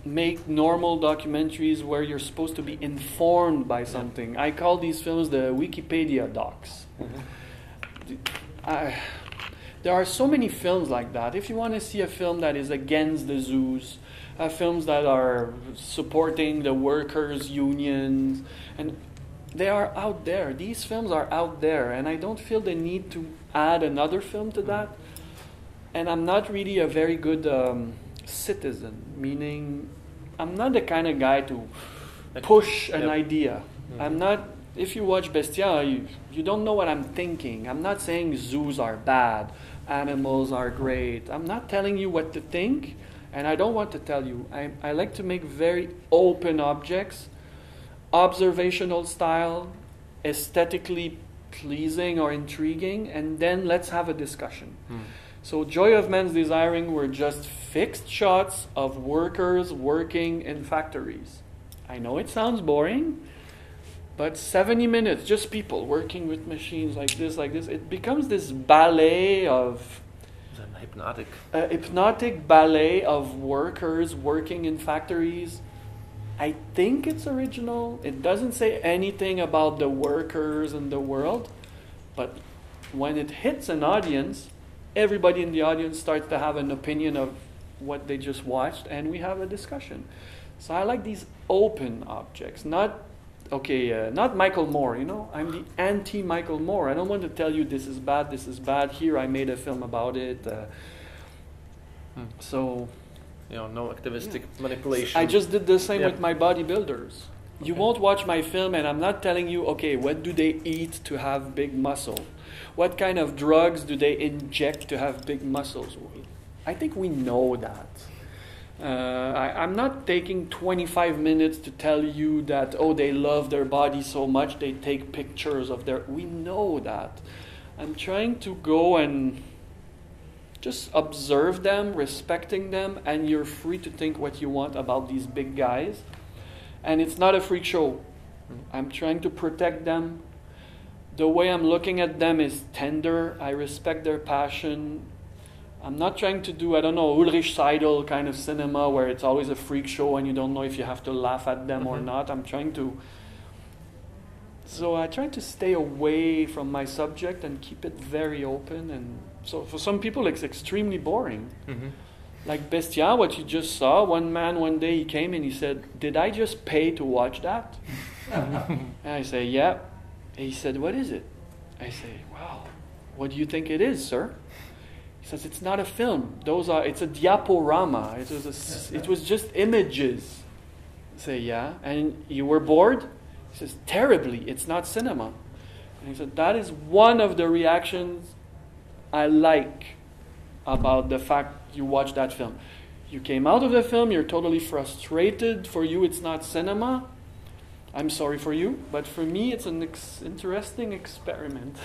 make normal documentaries where you're supposed to be informed by something. I call these films the Wikipedia docs. Mm-hmm. There are so many films like that. If you want to see a film that is against the zoos, films that are supporting the workers' unions, and they are out there. These films are out there, and I don't feel the need to add another film to that. And I'm not really a very good citizen, meaning I'm not the kind of guy to push an idea. Mm-hmm. I'm not. If you watch Bestiaire, you don't know what I'm thinking. I'm not saying zoos are bad, animals are great. I'm not telling you what to think, and I don't want to tell you. I like to make very open objects, observational style, aesthetically pleasing or intriguing, and then let's have a discussion. So Joy of Man's Desiring were just fixed shots of workers working in factories. I know it sounds boring, but 70 minutes, just people working with machines like this. It becomes this ballet of... Hypnotic. Hypnotic ballet of workers working in factories. I think it's original. It doesn't say anything about the workers and the world, but when it hits an audience, everybody in the audience starts to have an opinion of what they just watched, and we have a discussion. So I like these open objects, not Michael Moore, you know? I'm the anti-Michael Moore. I don't want to tell you this is bad, here I made a film about it. So... no activistic manipulation. I just did the same with my bodybuilders. You won't watch my film, and I'm not telling you, okay, what do they eat to have big muscle? What kind of drugs do they inject to have big muscles? I think we know that. I'm not taking 25 minutes to tell you that, they love their body so much, they take pictures of their... We know that. I'm trying to go and just observe them, respecting them, and you're free to think what you want about these big guys. And it's not a freak show. I'm trying to protect them. The way I'm looking at them is tender. I respect their passion. I'm not trying to do, Ulrich Seidel kind of cinema where it's always a freak show and you don't know if you have to laugh at them or not. So I try to stay away from my subject and keep it very open. And so for some people it's extremely boring. Like Bestia, what you just saw, one man one day he came and he said, "Did I just pay to watch that?" And I say, "Yeah." And he said, "What is it?" I say, "Wow, what do you think it is, sir?" He says, "It's not a film. It's a diaporama. It was just images." I say, "Yeah." "And you were bored?" He says, "Terribly. It's not cinema." And he said, "That is one of the reactions I like about the fact you watched that film. You came out of the film, you're totally frustrated. For you, it's not cinema. I'm sorry for you, but for me, it's an interesting experiment."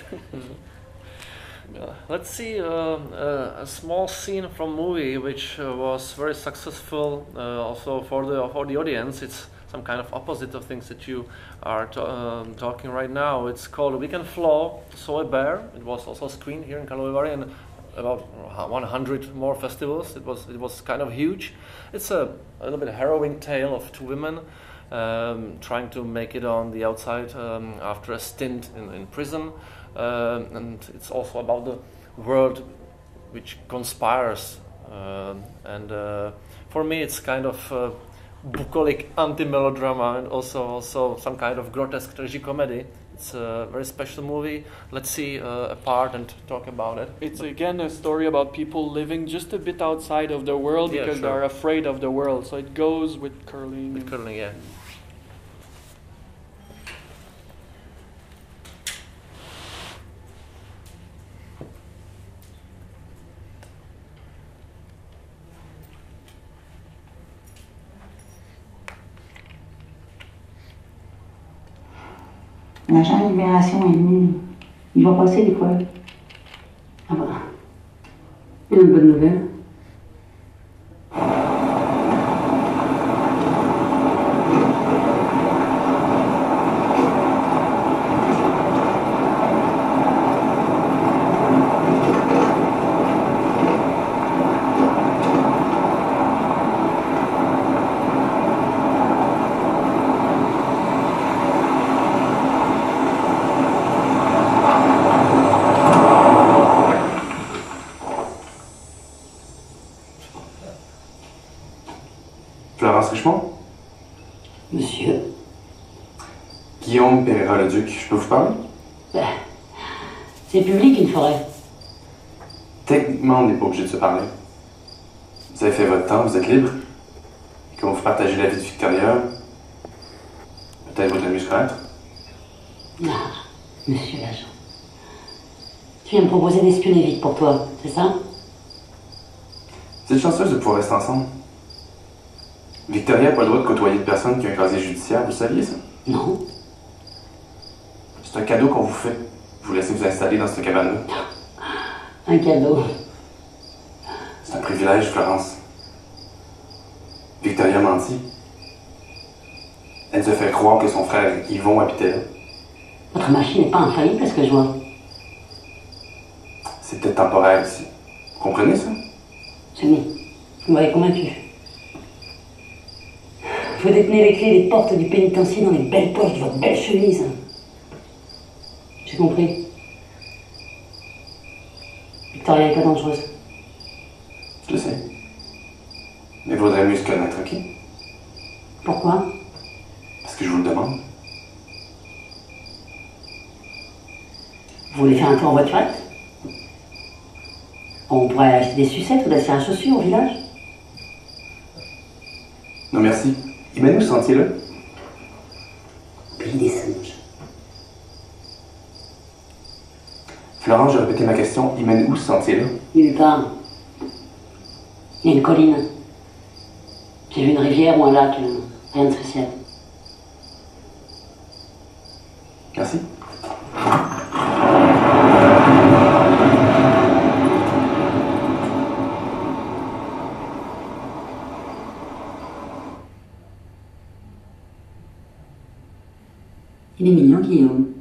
Let's see a small scene from a movie which was very successful also for the audience. It's some kind of opposite of things that you are talking right now. It's called Weekend Flow, Saw a Bear. It was also screened here in Karlovy and about 100 more festivals. It was kind of huge. It's a little bit harrowing tale of two women trying to make it on the outside after a stint in prison. And it's also about the world which conspires. And for me, it's kind of bucolic anti-melodrama and also some kind of grotesque tragicomedy. It's a very special movie. Let's see a part and talk about it. It's again a story about people living just a bit outside of the world because they're afraid of the world. So it goes with curling. With curling, yeah. L'agent Libération est venu. Il va passer l'école. Ah bah, il y a une bonne nouvelle. Monsieur. Guillaume Pereira-le-Duc, je peux vous parler? C'est public une forêt. Techniquement, on n'est pas obligé de se parler. Vous avez fait votre temps, vous êtes libre. Et quand vous partagez la vie de Victoria, peut-être vaudrait mieux se connaître. Ah, monsieur l'agent. Tu viens me proposer d'espionner vite pour toi, c'est ça? Vous êtes chanceuse de pouvoir rester ensemble. Victoria n'a pas le droit de côtoyer de personnes qui ont un casier judiciaire, vous saviez ça? Non. C'est un cadeau qu'on vous fait. Vous laissez vous installer dans cette cabane-là. Un cadeau. C'est un privilège, Florence. Victoria mentit. Elle nous a fait croire que son frère Yvon habitait là. Votre machine n'est pas infaillible, est-ce que je vois? C'est peut-être temporaire aussi. Vous comprenez ça? Jenny, vous m'avez convaincu. Vous détenez les clés des portes du pénitencier dans les belles poches de votre belle chemise. J'ai compris. Victoria n'est pas dangereuse. Je sais. Mais il vaudrait mieux se connaître, ok? Pourquoi? Parce que je vous le demande. Vous voulez faire un tour en voiturette? On pourrait acheter des sucettes ou des serres à chaussures au village? Non, merci. Il mène où ce sentier-là? Pays des singes. Florence, je vais répéter ma question. Il mène où ce sentier-là? Nulle part. Il y a une colline. J'ai vu une rivière ou un lac. Rien de spécial. Merci. Il est mignon, Guillaume.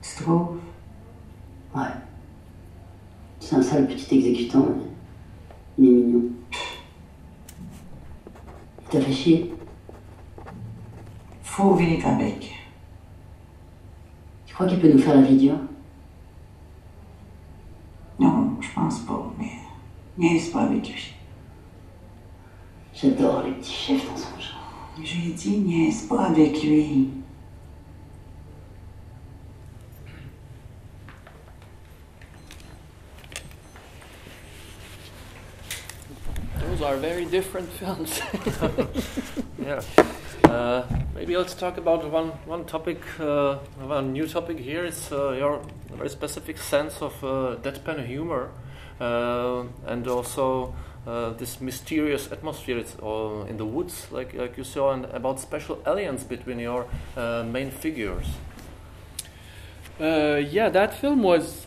Tu trouves? Ouais. C'est un sale petit exécutant, mais il est mignon. Il t'a fait chier? Faut vivre avec. Tu crois qu'il peut nous faire la vie dure? Non, je pense pas, mais Niaise pas avec lui. J'adore les petits chefs dans son genre. Je lui ai dit, niaise pas avec lui. Those are very different films. Yeah. Maybe let's talk about one topic, one new topic here. It's your very specific sense of deadpan humor, and also this mysterious atmosphere. It's all in the woods, like you saw, and about special alliance between your main figures. Yeah, that film was.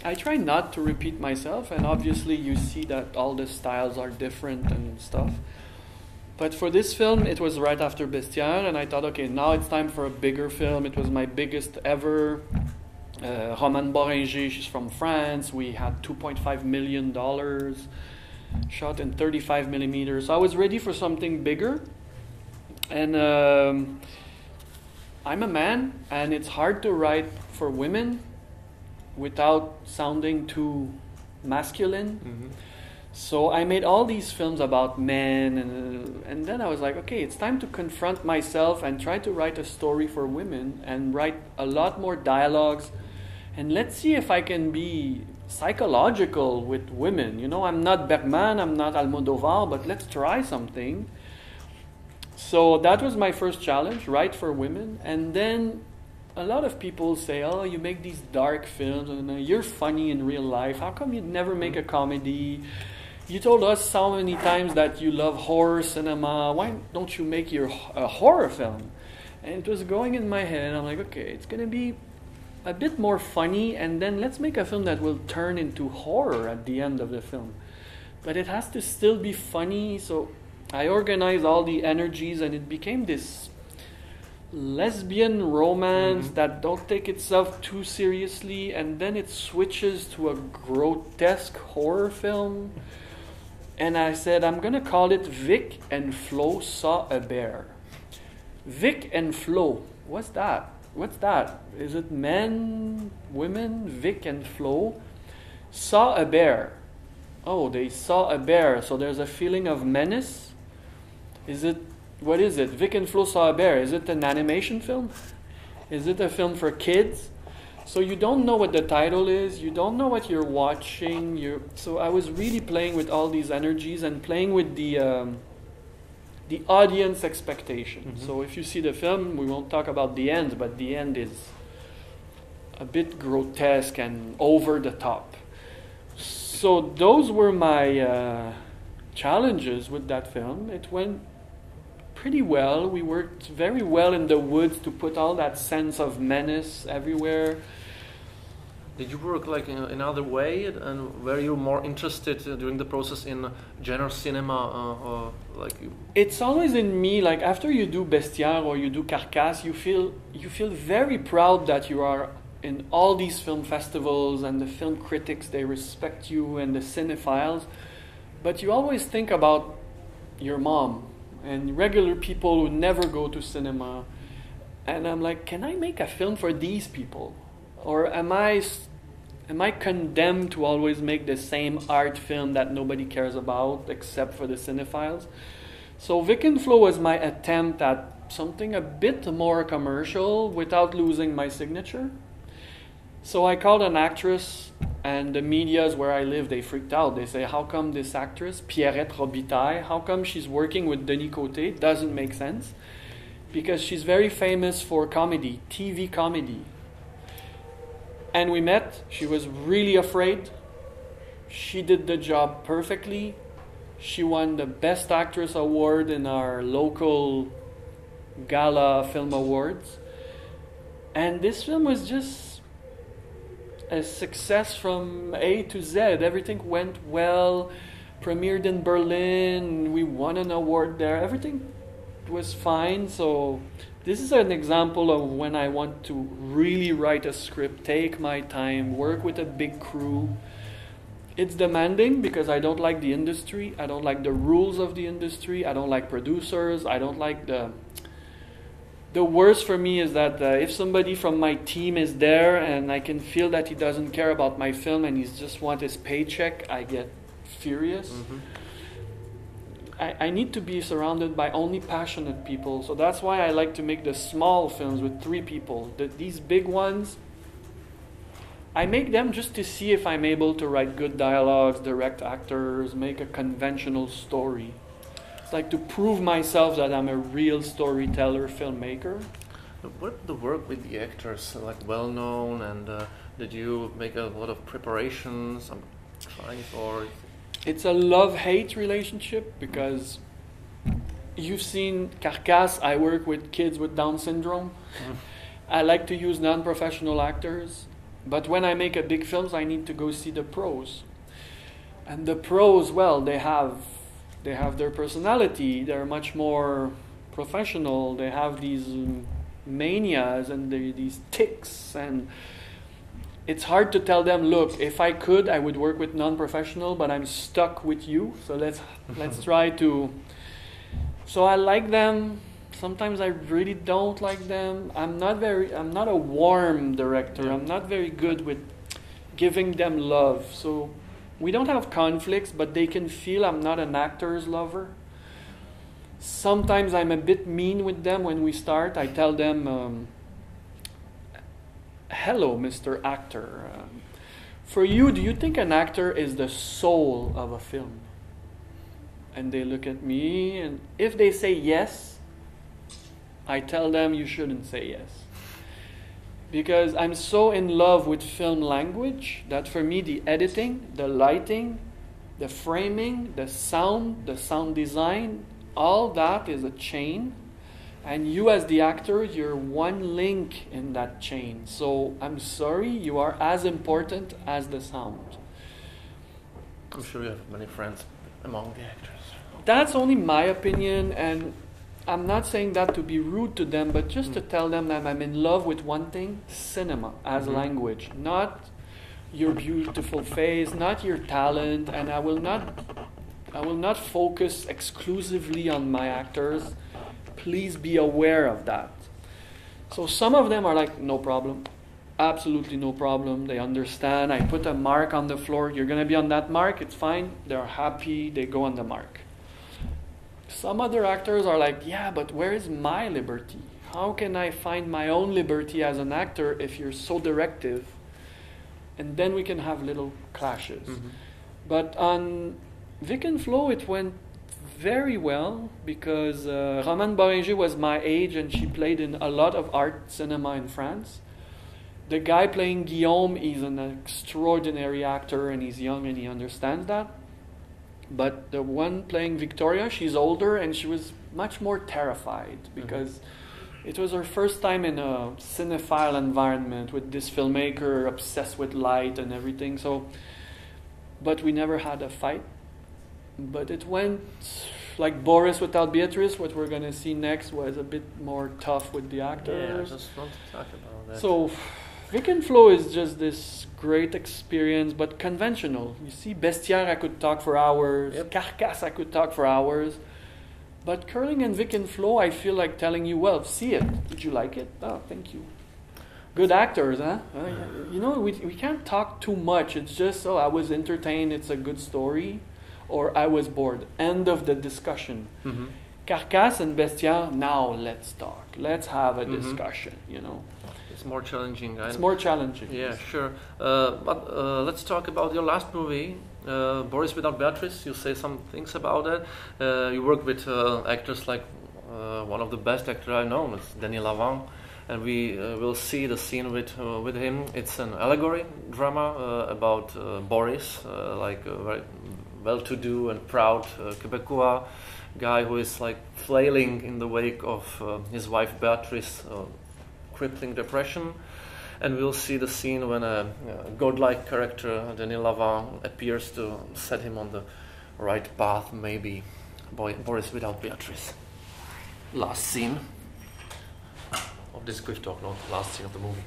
I try not to repeat myself, and obviously you see that all the styles are different and stuff. But for this film, it was right after Bestiaire, and I thought, okay, now it's time for a bigger film. It was my biggest ever. Romane Boringer, she's from France. We had $2.5 million shot in 35 millimeters. So I was ready for something bigger. And I'm a man, and it's hard to write for women without sounding too masculine. Mm-hmm. So I made all these films about men, and then I was like, okay, it's time to confront myself and try to write a story for women and write a lot more dialogues, and let's see if I can be psychological with women. You know, I'm not Bergman, I'm not Almodovar, but let's try something. So that was my first challenge, write for women. And then a lot of people say, oh, you make these dark films, and you're funny in real life. How come you never make a comedy? You told us so many times that you love horror cinema. Why don't you make a horror film? And it was going in my head. I'm like, okay, it's going to be a bit more funny, and then let's make a film that will turn into horror at the end of the film. But it has to still be funny, so I organized all the energies, and it became this lesbian romance that don't take itself too seriously, and then it switches to a grotesque horror film. And I said, I'm going to call it Vic and Flo Saw a Bear. Vic and Flo, what's that? What's that? Is it men, women? Vic and Flo saw a bear. Oh, they saw a bear, so there's a feeling of menace. What is it? Vic and Flo saw a bear. Is it an animation film? Is it a film for kids? So you don't know what the title is. You don't know what you're watching. So I was really playing with all these energies and playing with the audience expectation. Mm-hmm. So if you see the film, we won't talk about the end, but the end is a bit grotesque and over the top. So those were my challenges with that film. It went pretty well. We worked very well in the woods to put all that sense of menace everywhere. Did you work like in another way, and were you more interested during the process in genre cinema, or like? It's always in me. Like after you do Bestiaire or you do Carcasse, you feel very proud that you are in all these film festivals, and the film critics, they respect you, and the cinephiles. But you always think about your mom and regular people who never go to cinema. And I'm like, can I make a film for these people? Or am I condemned to always make the same art film that nobody cares about except for the cinephiles? So Vic and Flo was my attempt at something a bit more commercial without losing my signature. So I called an actress, and the medias where I live, they freaked out. They say, how come this actress, Pierrette Robitaille, how come she's working with Denis Côté? Doesn't make sense. Because she's very famous for comedy, TV comedy. And we met. She was really afraid. She did the job perfectly. She won the Best Actress award in our local gala film awards. And this film was just a success from A to Z. Everything went well. Premiered in Berlin. We won an award there. Everything was fine. So this is an example of when I want to really write a script, take my time, work with a big crew. It's demanding because I don't like the industry. I don't like the rules of the industry. I don't like producers. I don't like the The worst for me is that if somebody from my team is there and I can feel that he doesn't care about my film and he just wants his paycheck, I get furious. Mm-hmm. I need to be surrounded by only passionate people. So that's why I like to make the small films with 3 people. These big ones, I make them just to see if I'm able to write good dialogues, direct actors, make a conventional story. It's like to prove myself that I'm a real storyteller, filmmaker. What the work with the actors, like well known, and did you make a lot of preparations? I'm trying for. It's a love-hate relationship because you've seen Carcasse. I work with kids with Down syndrome. I like to use non-professional actors, but when I make a big films, I need to go see the pros. And the pros, well, they have their personality. They're much more professional. They have these manias and these tics, and it's hard to tell them, look, if I could, I would work with non-professional, but I'm stuck with you. So let's try to. So I like them. Sometimes I really don't like them. I'm not a warm director. I'm not very good with giving them love. So we don't have conflicts, but they can feel I'm not an actor's lover. Sometimes I'm a bit mean with them when we start. I tell them, hello, Mr. Actor. For you, do you think an actor is the soul of a film? And they look at me, and if they say yes, I tell them you shouldn't say yes. Because I'm so in love with film language that for me the editing, the lighting, the framing, the sound design, all that is a chain. And you as the actor, you're one link in that chain. So I'm sorry, you are as important as the sound. I'm sure you have many friends among the actors. That's only my opinion, and I'm not saying that to be rude to them, but just to tell them that I'm in love with one thing, cinema as language, not your beautiful face, not your talent, and I will not focus exclusively on my actors. Please be aware of that. So some of them are like, no problem, absolutely no problem. They understand. I put a mark on the floor. You're going to be on that mark. It's fine. They're happy. They go on the mark. Some other actors are like, yeah, but where is my liberty? How can I find my own liberty as an actor if you're so directive? And then we can have little clashes. Mm-hmm. But on Vic and Flo, it went very well because Romane Boringer was my age and she played in a lot of art cinema in France. The guy playing Guillaume, he's an extraordinary actor and he's young and he understands that. But the one playing Victoria, she's older and she was much more terrified because it was her first time in a cinephile environment with this filmmaker obsessed with light and everything. So, but we never had a fight. But it went like Boris without Beatrice. What we're going to see next was a bit more tough with the actors. Yeah, I just want to talk about that. So Vic and Flo is just this great experience, but conventional. You see, Bestiaire, I could talk for hours. Yep. Carcasse, I could talk for hours. But Curling and Vic and Flo, I feel like telling you, well, see it. Did you like it? Oh, thank you. Good actors, huh? You know, we can't talk too much. It's just, oh, I was entertained, it's a good story, or I was bored. End of the discussion. Mm-hmm. Carcasse and Bestiaire, now let's talk. Let's have a discussion, you know. It's more challenging. It's more challenging. Yeah, sure. But let's talk about your last movie, Boris Without Beatrice. You say some things about it. You work with actors like one of the best actors I know, it's Denis Lavant, and we will see the scene with him. It's an allegory drama about Boris, like a very well-to-do and proud Quebecois guy who is like flailing in the wake of his wife Beatrice. Crippling depression, and we'll see the scene when a godlike character, Denis Lavant, appears to set him on the right path, maybe Boris Without Beatrice. Last scene of this KVIFF Talk, not last scene of the movie.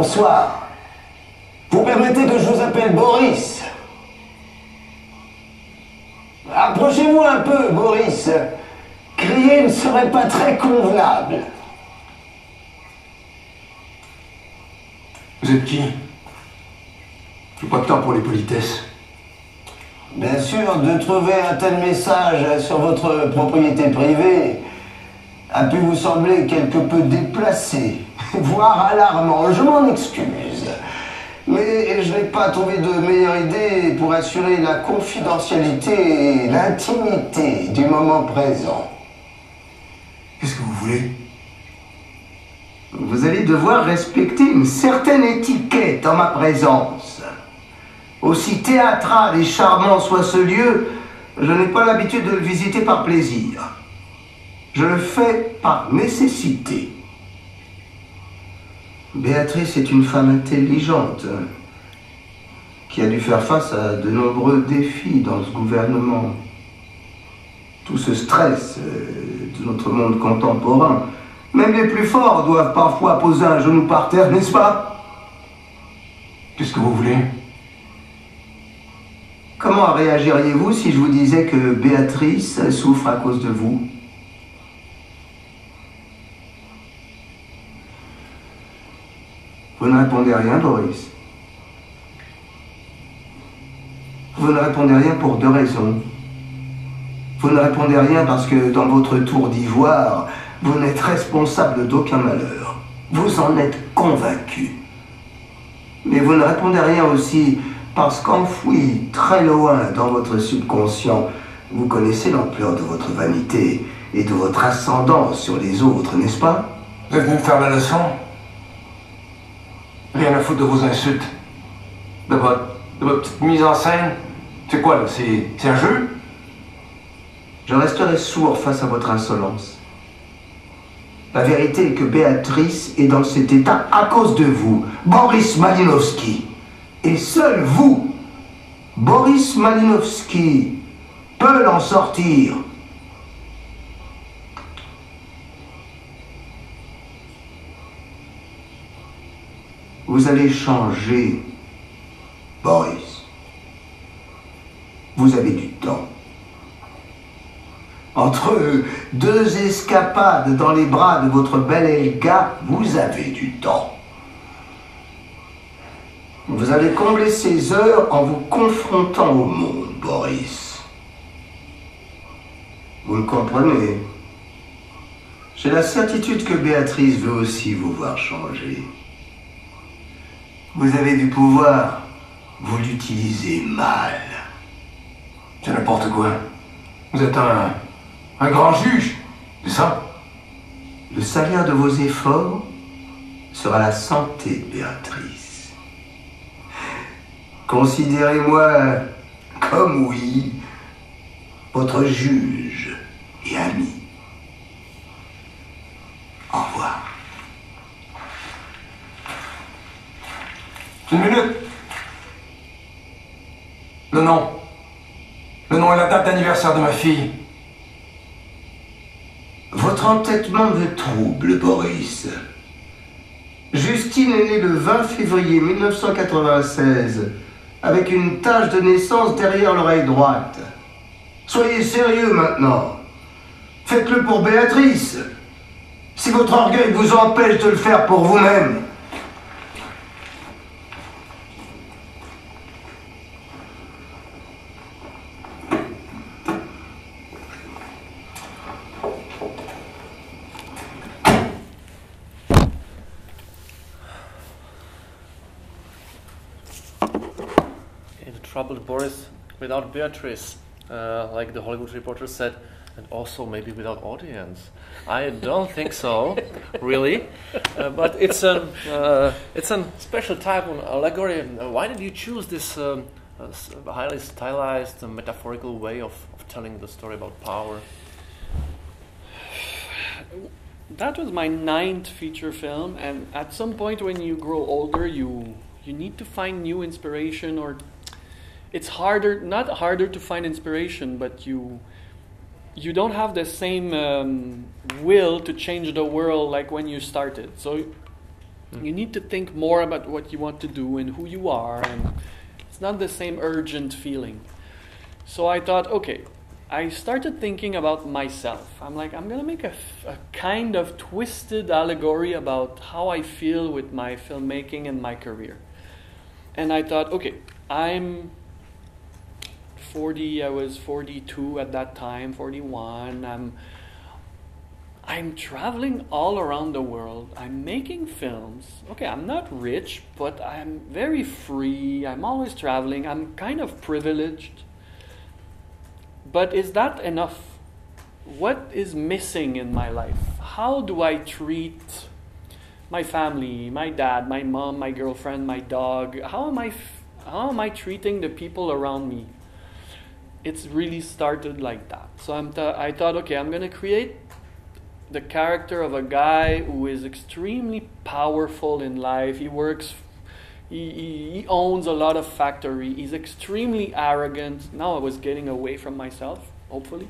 Bonsoir. Vous permettez que je vous appelle Boris? Approchez-vous un peu, Boris. Crier ne serait pas très convenable. Vous êtes qui? J'ai pas de temps pour les politesses. Bien sûr, de trouver un tel message sur votre propriété privée a pu vous sembler quelque peu déplacé, voire alarmant. Je m'en excuse. Mais je n'ai pas trouvé de meilleure idée pour assurer la confidentialité et l'intimité du moment présent. Qu'est-ce que vous voulez? Vous allez devoir respecter une certaine étiquette en ma présence. Aussi théâtral et charmant soit ce lieu, je n'ai pas l'habitude de le visiter par plaisir. Je le fais par nécessité. Béatrice est une femme intelligente qui a dû faire face à de nombreux défis dans ce gouvernement. Tout ce stress de notre monde contemporain. Même les plus forts doivent parfois poser un genou par terre, n'est-ce pas? Qu'est-ce que vous voulez? Comment réagiriez-vous si je vous disais que Béatrice souffre à cause de vous? Vous ne répondez rien, Boris. Vous ne répondez rien pour deux raisons. Vous ne répondez rien parce que dans votre tour d'ivoire, vous n'êtes responsable d'aucun malheur. Vous en êtes convaincu. Mais vous ne répondez rien aussi parce qu'enfoui très loin dans votre subconscient, vous connaissez l'ampleur de votre vanité et de votre ascendance sur les autres, n'est-ce pas? Vous êtes venu me faire la leçon? Rien à foutre de vos insultes. De votre petite mise en scène. C'est quoi là? C'est un jeu? Je resterai sourd face à votre insolence. La vérité est que Béatrice est dans cet état à cause de vous, Boris Malinowski. Et seul vous, Boris Malinowski, peut l'en sortir. Vous allez changer, Boris. Vous avez du temps. Entre deux escapades dans les bras de votre belle Elga, vous avez du temps. Vous allez combler ces heures en vous confrontant au monde, Boris. Vous le comprenez? J'ai la certitude que Béatrice veut aussi vous voir changer. Vous avez du pouvoir, vous l'utilisez mal. C'est n'importe quoi. Vous êtes un grand juge, c'est ça? Le salaire de vos efforts sera la santé de Béatrice. Considérez-moi comme, oui, votre juge et ami. Au revoir. Une minute. Le nom. Le nom et la date d'anniversaire de ma fille. Votre entêtement me trouble, Boris. Justine est née le 20 février 1996, avec une tache de naissance derrière l'oreille droite. Soyez sérieux maintenant. Faites-le pour Béatrice. Si votre orgueil vous empêche de le faire pour vous-même. Troubled Boris without Beatrice, like the Hollywood Reporter said, and also maybe without audience. I don't think so, really. But it's a special type of allegory. Why did you choose this highly stylized, metaphorical way of telling the story about power? That was my 9th feature film, and at some point when you grow older, you need to find new inspiration, or it's not harder to find inspiration, but you don't have the same will to change the world like when you started. So You need to think more about what you want to do and who you are, and it's not the same urgent feeling. So I thought, okay, I started thinking about myself. I'm like, I'm going to make a kind of twisted allegory about how I feel with my filmmaking and my career. And I thought, okay, I'm 40, I was 42 at that time, 41. I'm traveling all around the world. I'm making films. Okay, I'm not rich, but I'm very free. I'm always traveling. I'm kind of privileged. But is that enough? What is missing in my life? How do I treat my family, my dad, my mom, my girlfriend, my dog? How am I treating the people around me? It's really started like that. So I thought, okay, I'm going to create the character of a guy who is extremely powerful in life. He works, he owns a lot of factory. He's extremely arrogant. Now I was getting away from myself, hopefully.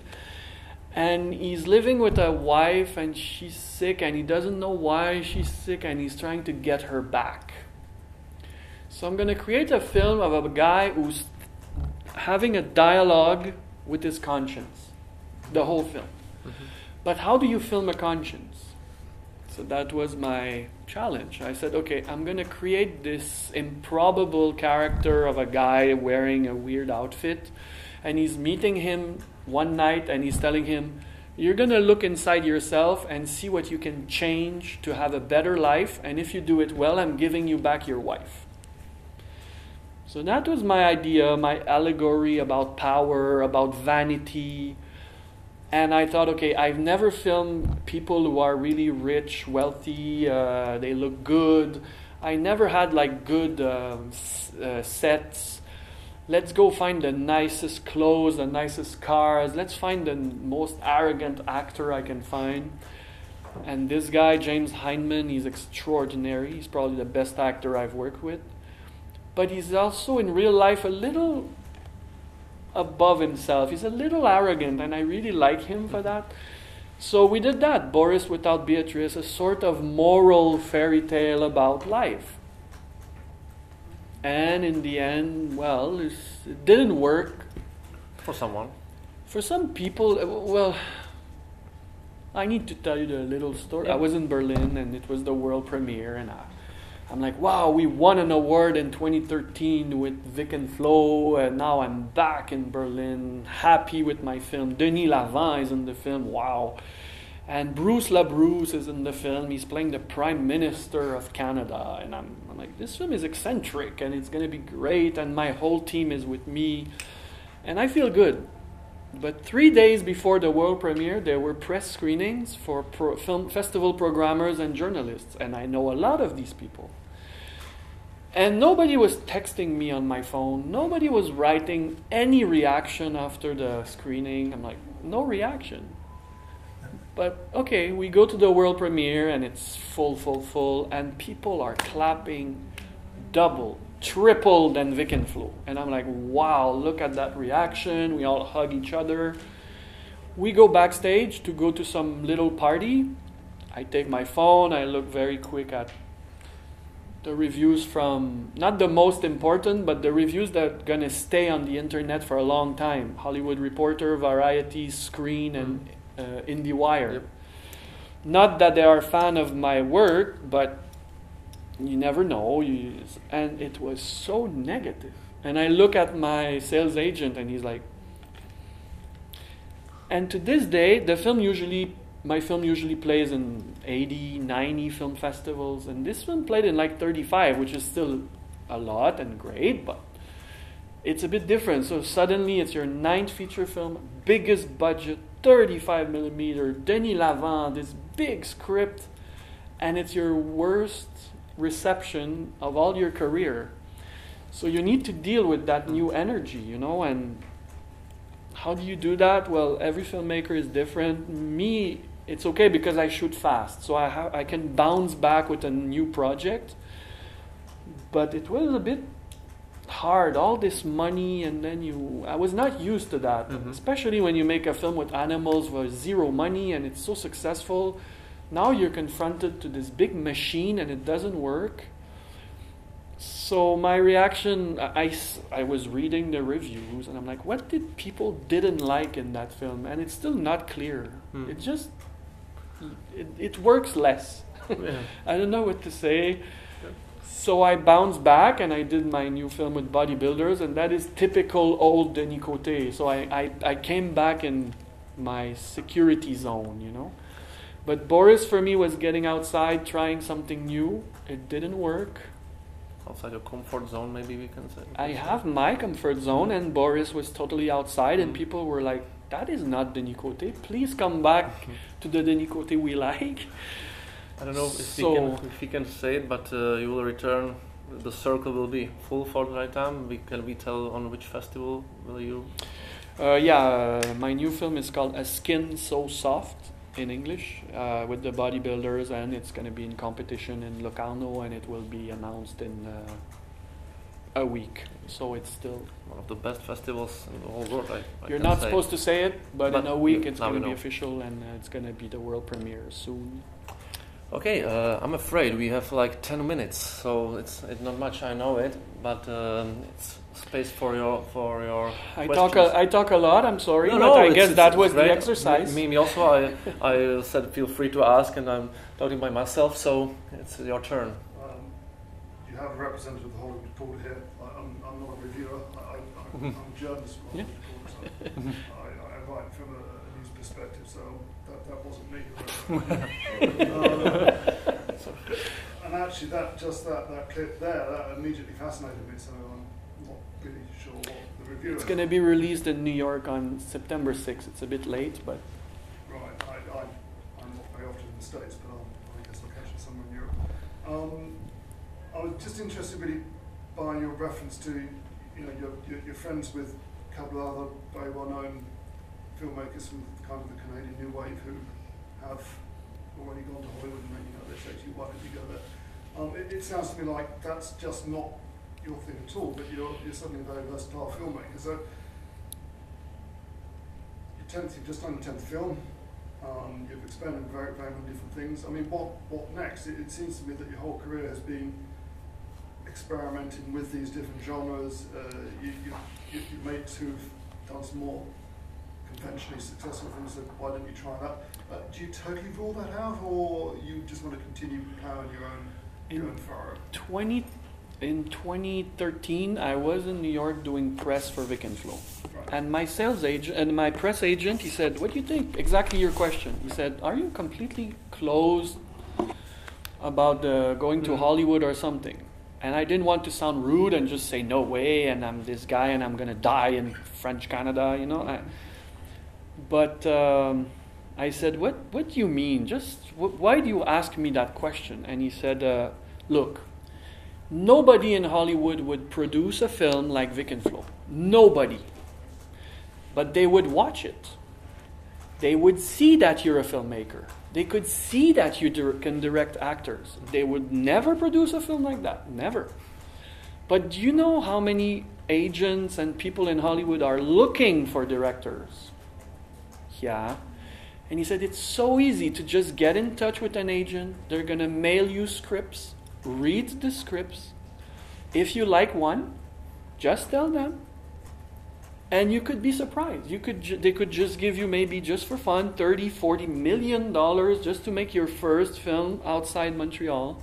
And he's living with a wife and she's sick and he doesn't know why she's sick and he's trying to get her back. So I'm going to create a film of a guy who's having a dialogue with his conscience, the whole film. Mm-hmm. But how do you film a conscience? So that was my challenge. I said, okay, I'm going to create this improbable character of a guy wearing a weird outfit, and he's meeting him one night and he's telling him, you're going to look inside yourself and see what you can change to have a better life, and if you do it well, I'm giving you back your wife. So that was my idea, my allegory about power, about vanity. And I thought, okay, I've never filmed people who are really rich, wealthy, they look good. I never had like good sets. Let's go find the nicest clothes, the nicest cars. Let's find the most arrogant actor I can find. And this guy, James Hyndman, he's extraordinary. He's probably the best actor I've worked with. But he's also in real life a little above himself. He's a little arrogant, and I really like him for that. So we did that, Boris Without Beatrice, a sort of moral fairy tale about life. And in the end, well, it didn't work. For someone. For some people, well, I need to tell you the little story. Yeah. I was in Berlin, and it was the world premiere, and I'm like, wow, we won an award in 2013 with Vic and Flo, and now I'm back in Berlin, happy with my film. Denis Lavant is in the film, wow. And Bruce LaBruce is in the film. He's playing the Prime Minister of Canada. And I'm like, this film is eccentric, and it's going to be great, and my whole team is with me. And I feel good. But 3 days before the world premiere, there were press screenings for film festival programmers and journalists. And I know a lot of these people. And nobody was texting me on my phone. Nobody was writing any reaction after the screening. I'm like, no reaction. But okay, we go to the world premiere and it's full, and people are clapping double, triple than Vic and Flo. And I'm like, wow, look at that reaction. We all hug each other. We go backstage to go to some little party. I take my phone. I look very quick at the reviews from, not the most important, but the reviews that are going to stay on the internet for a long time. Hollywood Reporter, Variety, Screen, and IndieWire. Yep. Not that they are a fan of my work, but you never know. And it was so negative. And I look at my sales agent and he's like, and to this day, my film usually plays in 80, 90 film festivals, and this film played in like 35, which is still a lot and great, but it's a bit different. So suddenly it's your 9th feature film, biggest budget, 35mm, Denis Lavant, this big script, and it's your worst reception of all your career. So you need to deal with that new energy, and how do you do that? Well, every filmmaker is different. Me, it's okay because I shoot fast, so I can bounce back with a new project. But it was a bit hard, all this money, and then I was not used to that, especially when you make a film with animals for zero money and it's so successful. Now you're confronted to this big machine and it doesn't work. So my reaction, I was reading the reviews and I'm like, what did people didn't like in that film? And it's still not clear. It just, it works less. Yeah. I don't know what to say. So I bounced back and I did my new film with bodybuilders, and that is typical old Denis Côté. So I came back in my security zone, you know. But Boris for me was getting outside, trying something new. It didn't work. Outside your comfort zone, maybe we can say. I have my comfort zone, and Boris was totally outside, and people were like, that is not Denis Côté. Please come back to the Denis Côté we like. I don't know if we can say it, but you will return. The circle will be full for the right time. Can we tell on which festival will you? My new film is called A Skin So Soft in English, with the bodybuilders, and it's going to be in competition in Locarno, and it will be announced in a week. So it's still one of the best festivals in the whole world. You're not supposed to say it, but in a week it's going to be official, and it's going to be the world premiere soon. Okay, I'm afraid we have like 10 minutes, so it's not much. I know it, but it's space for your I questions. talk a lot. I'm sorry, but I guess that was the exercise. Me also. I said feel free to ask, and I'm talking by myself, so it's your turn. You have a representative of the Hollywood Reporter here. I'm not a reviewer. I'm a journalist. Yeah. I write from a news perspective, so that wasn't me. And actually, that clip there, that immediately fascinated me. So I'm not really sure what the reviewer. It's going to be released in New York on September 6th. It's a bit late, but. Right. I'm not very often in the States, but I guess I'll catch it somewhere in Europe. I was just interested really by your reference to, you know, your friends with a couple of other very well-known filmmakers from kind of the Canadian New Wave who have already gone to Hollywood and they say to you, why did you go there? It sounds to me like that's just not your thing at all, but you're suddenly a very versatile filmmaker. So you've just done your 10th film. You've experimented very, very many different things. I mean, what next? It seems to me that your whole career has been experimenting with these different genres. Your mates who've done some more conventionally successful things, so why don't you try that? Do you totally rule that out, or you just want to continue plowing your own furrow? In 2013, I was in New York doing press for Vyckenflo. Right. And my sales agent and my press agent, he said, what do you think? Exactly your question. He said, are you completely closed about going to Hollywood or something? And I didn't want to sound rude and just say, no way, and I'm this guy and I'm going to die in French Canada, you know. But I said, what do you mean? Why do you ask me that question? And he said, look, nobody in Hollywood would produce a film like Vyckenflo. Nobody. But they would watch it. They would see that you're a filmmaker. They could see that you can direct actors. They would never produce a film like that. Never. But do you know how many agents and people in Hollywood are looking for directors? Yeah. And he said, it's so easy to just get in touch with an agent. They're going to mail you scripts. Read the scripts. If you like one, just tell them. And you could be surprised. They could just give you, maybe just for fun, $30-40 million just to make your first film outside Montreal.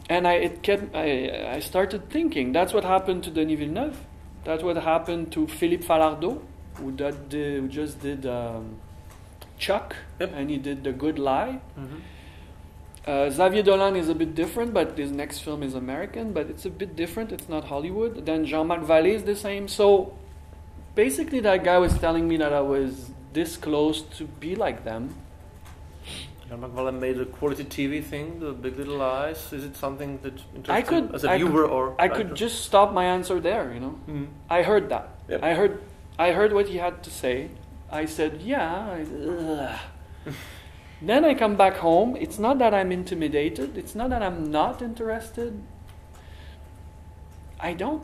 And I started thinking, that's what happened to Denis Villeneuve. That's what happened to Philippe Falardeau, who just did Chuck, and he did The Good Lie. Mm-hmm. Xavier Dolan is a bit different, but his next film is American, but it's a bit different. It's not Hollywood. Then Jean-Marc Vallée is the same. So basically that guy was telling me that I was this close to be like them. Jean-Marc Vallée made a quality TV thing, The Big Little Lies. Is it something that interests you as a viewer? I could just stop my answer there, you know. Mm-hmm. I heard that. Yep. I heard what he had to say. I said, yeah. Then I come back home. It's not that I'm intimidated. It's not that I'm not interested. I don't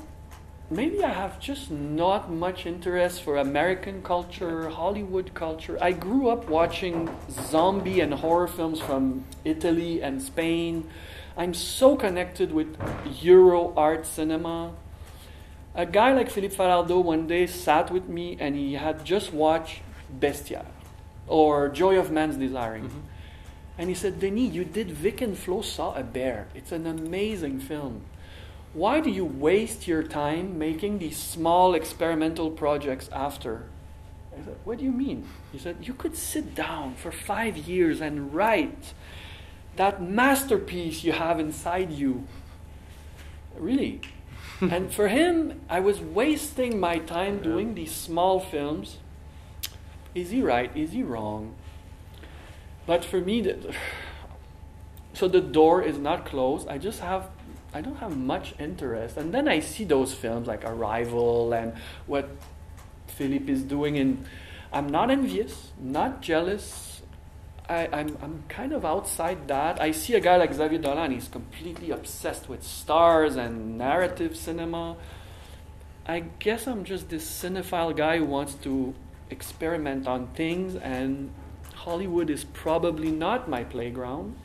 maybe I have just not much interest for American culture, Hollywood culture. I grew up watching zombie and horror films from Italy and Spain. I'm so connected with Euro art cinema. A guy like Philippe Faraldo one day sat with me and he had just watched Bestiaire or Joy of Man's Desiring. Mm-hmm. And he said, Denis, you did Vic and Flo Saw a Bear. It's an amazing film. Why do you waste your time making these small experimental projects after? I said, what do you mean? He said, you could sit down for 5 years and write that masterpiece you have inside you. Really. And for him, I was wasting my time doing these small films. Is he right? Is he wrong? But for me, so the door is not closed. I don't have much interest. And then I see those films like Arrival and what Philippe is doing, and I'm not envious, not jealous. I'm kind of outside that. I see a guy like Xavier Dolan, he's completely obsessed with stars and narrative cinema. I guess I'm just this cinephile guy who wants to experiment on things, and Hollywood is probably not my playground.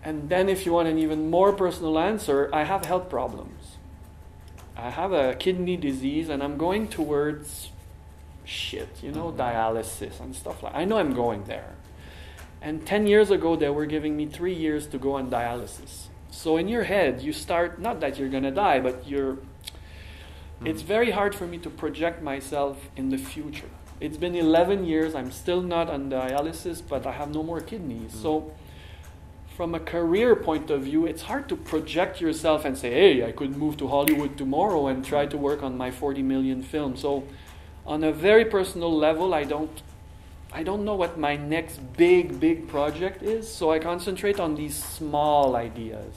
And then if you want an even more personal answer, I have health problems. I have a kidney disease and I'm going towards dialysis and stuff like that. I know I'm going there. And 10 years ago, they were giving me 3 years to go on dialysis. So in your head, you start, not that you're going to die, but it's very hard for me to project myself in the future. It's been 11 years, I'm still not on dialysis, but I have no more kidneys. So from a career point of view, it's hard to project yourself and say, hey, I could move to Hollywood tomorrow and try to work on my 40 million film. So on a very personal level, I don't know what my next big project is, so I concentrate on these small ideas.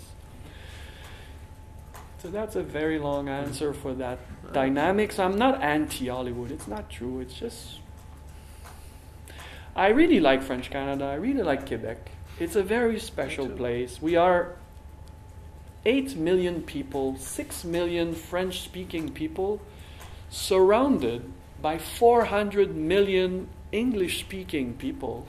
So that's a very long answer for that dynamic. So I'm not anti-Hollywood, it's not true, it's just... I really like French Canada, I really like Quebec. It's a very special place. We are 8 million people, 6 million French-speaking people, surrounded by 400 million English-speaking people.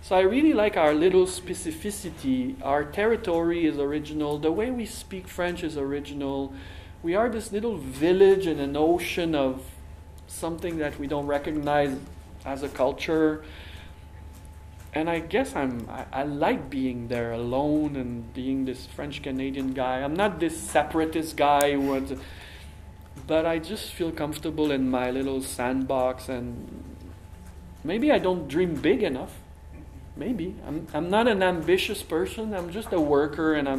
So I really like our little specificity. Our territory is original. The way we speak French is original. We are this little village in an ocean of something that we don't recognize as a culture. And I guess I like being there alone and being this French-Canadian guy. I'm not this separatist guy but I just feel comfortable in my little sandbox, and maybe I don't dream big enough. Maybe. I'm not an ambitious person. I'm just a worker, and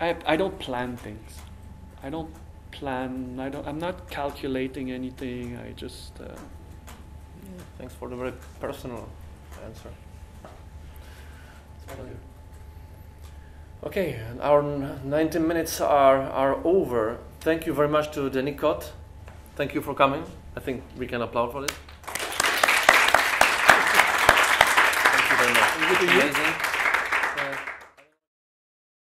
I don't plan things. I'm not calculating anything. I just... Thanks for the very personal answer. Okay, our 90 minutes are over. Thank you very much to Denis Côté. Thank you for coming. I think we can applaud for this. Thank you very much. Amazing.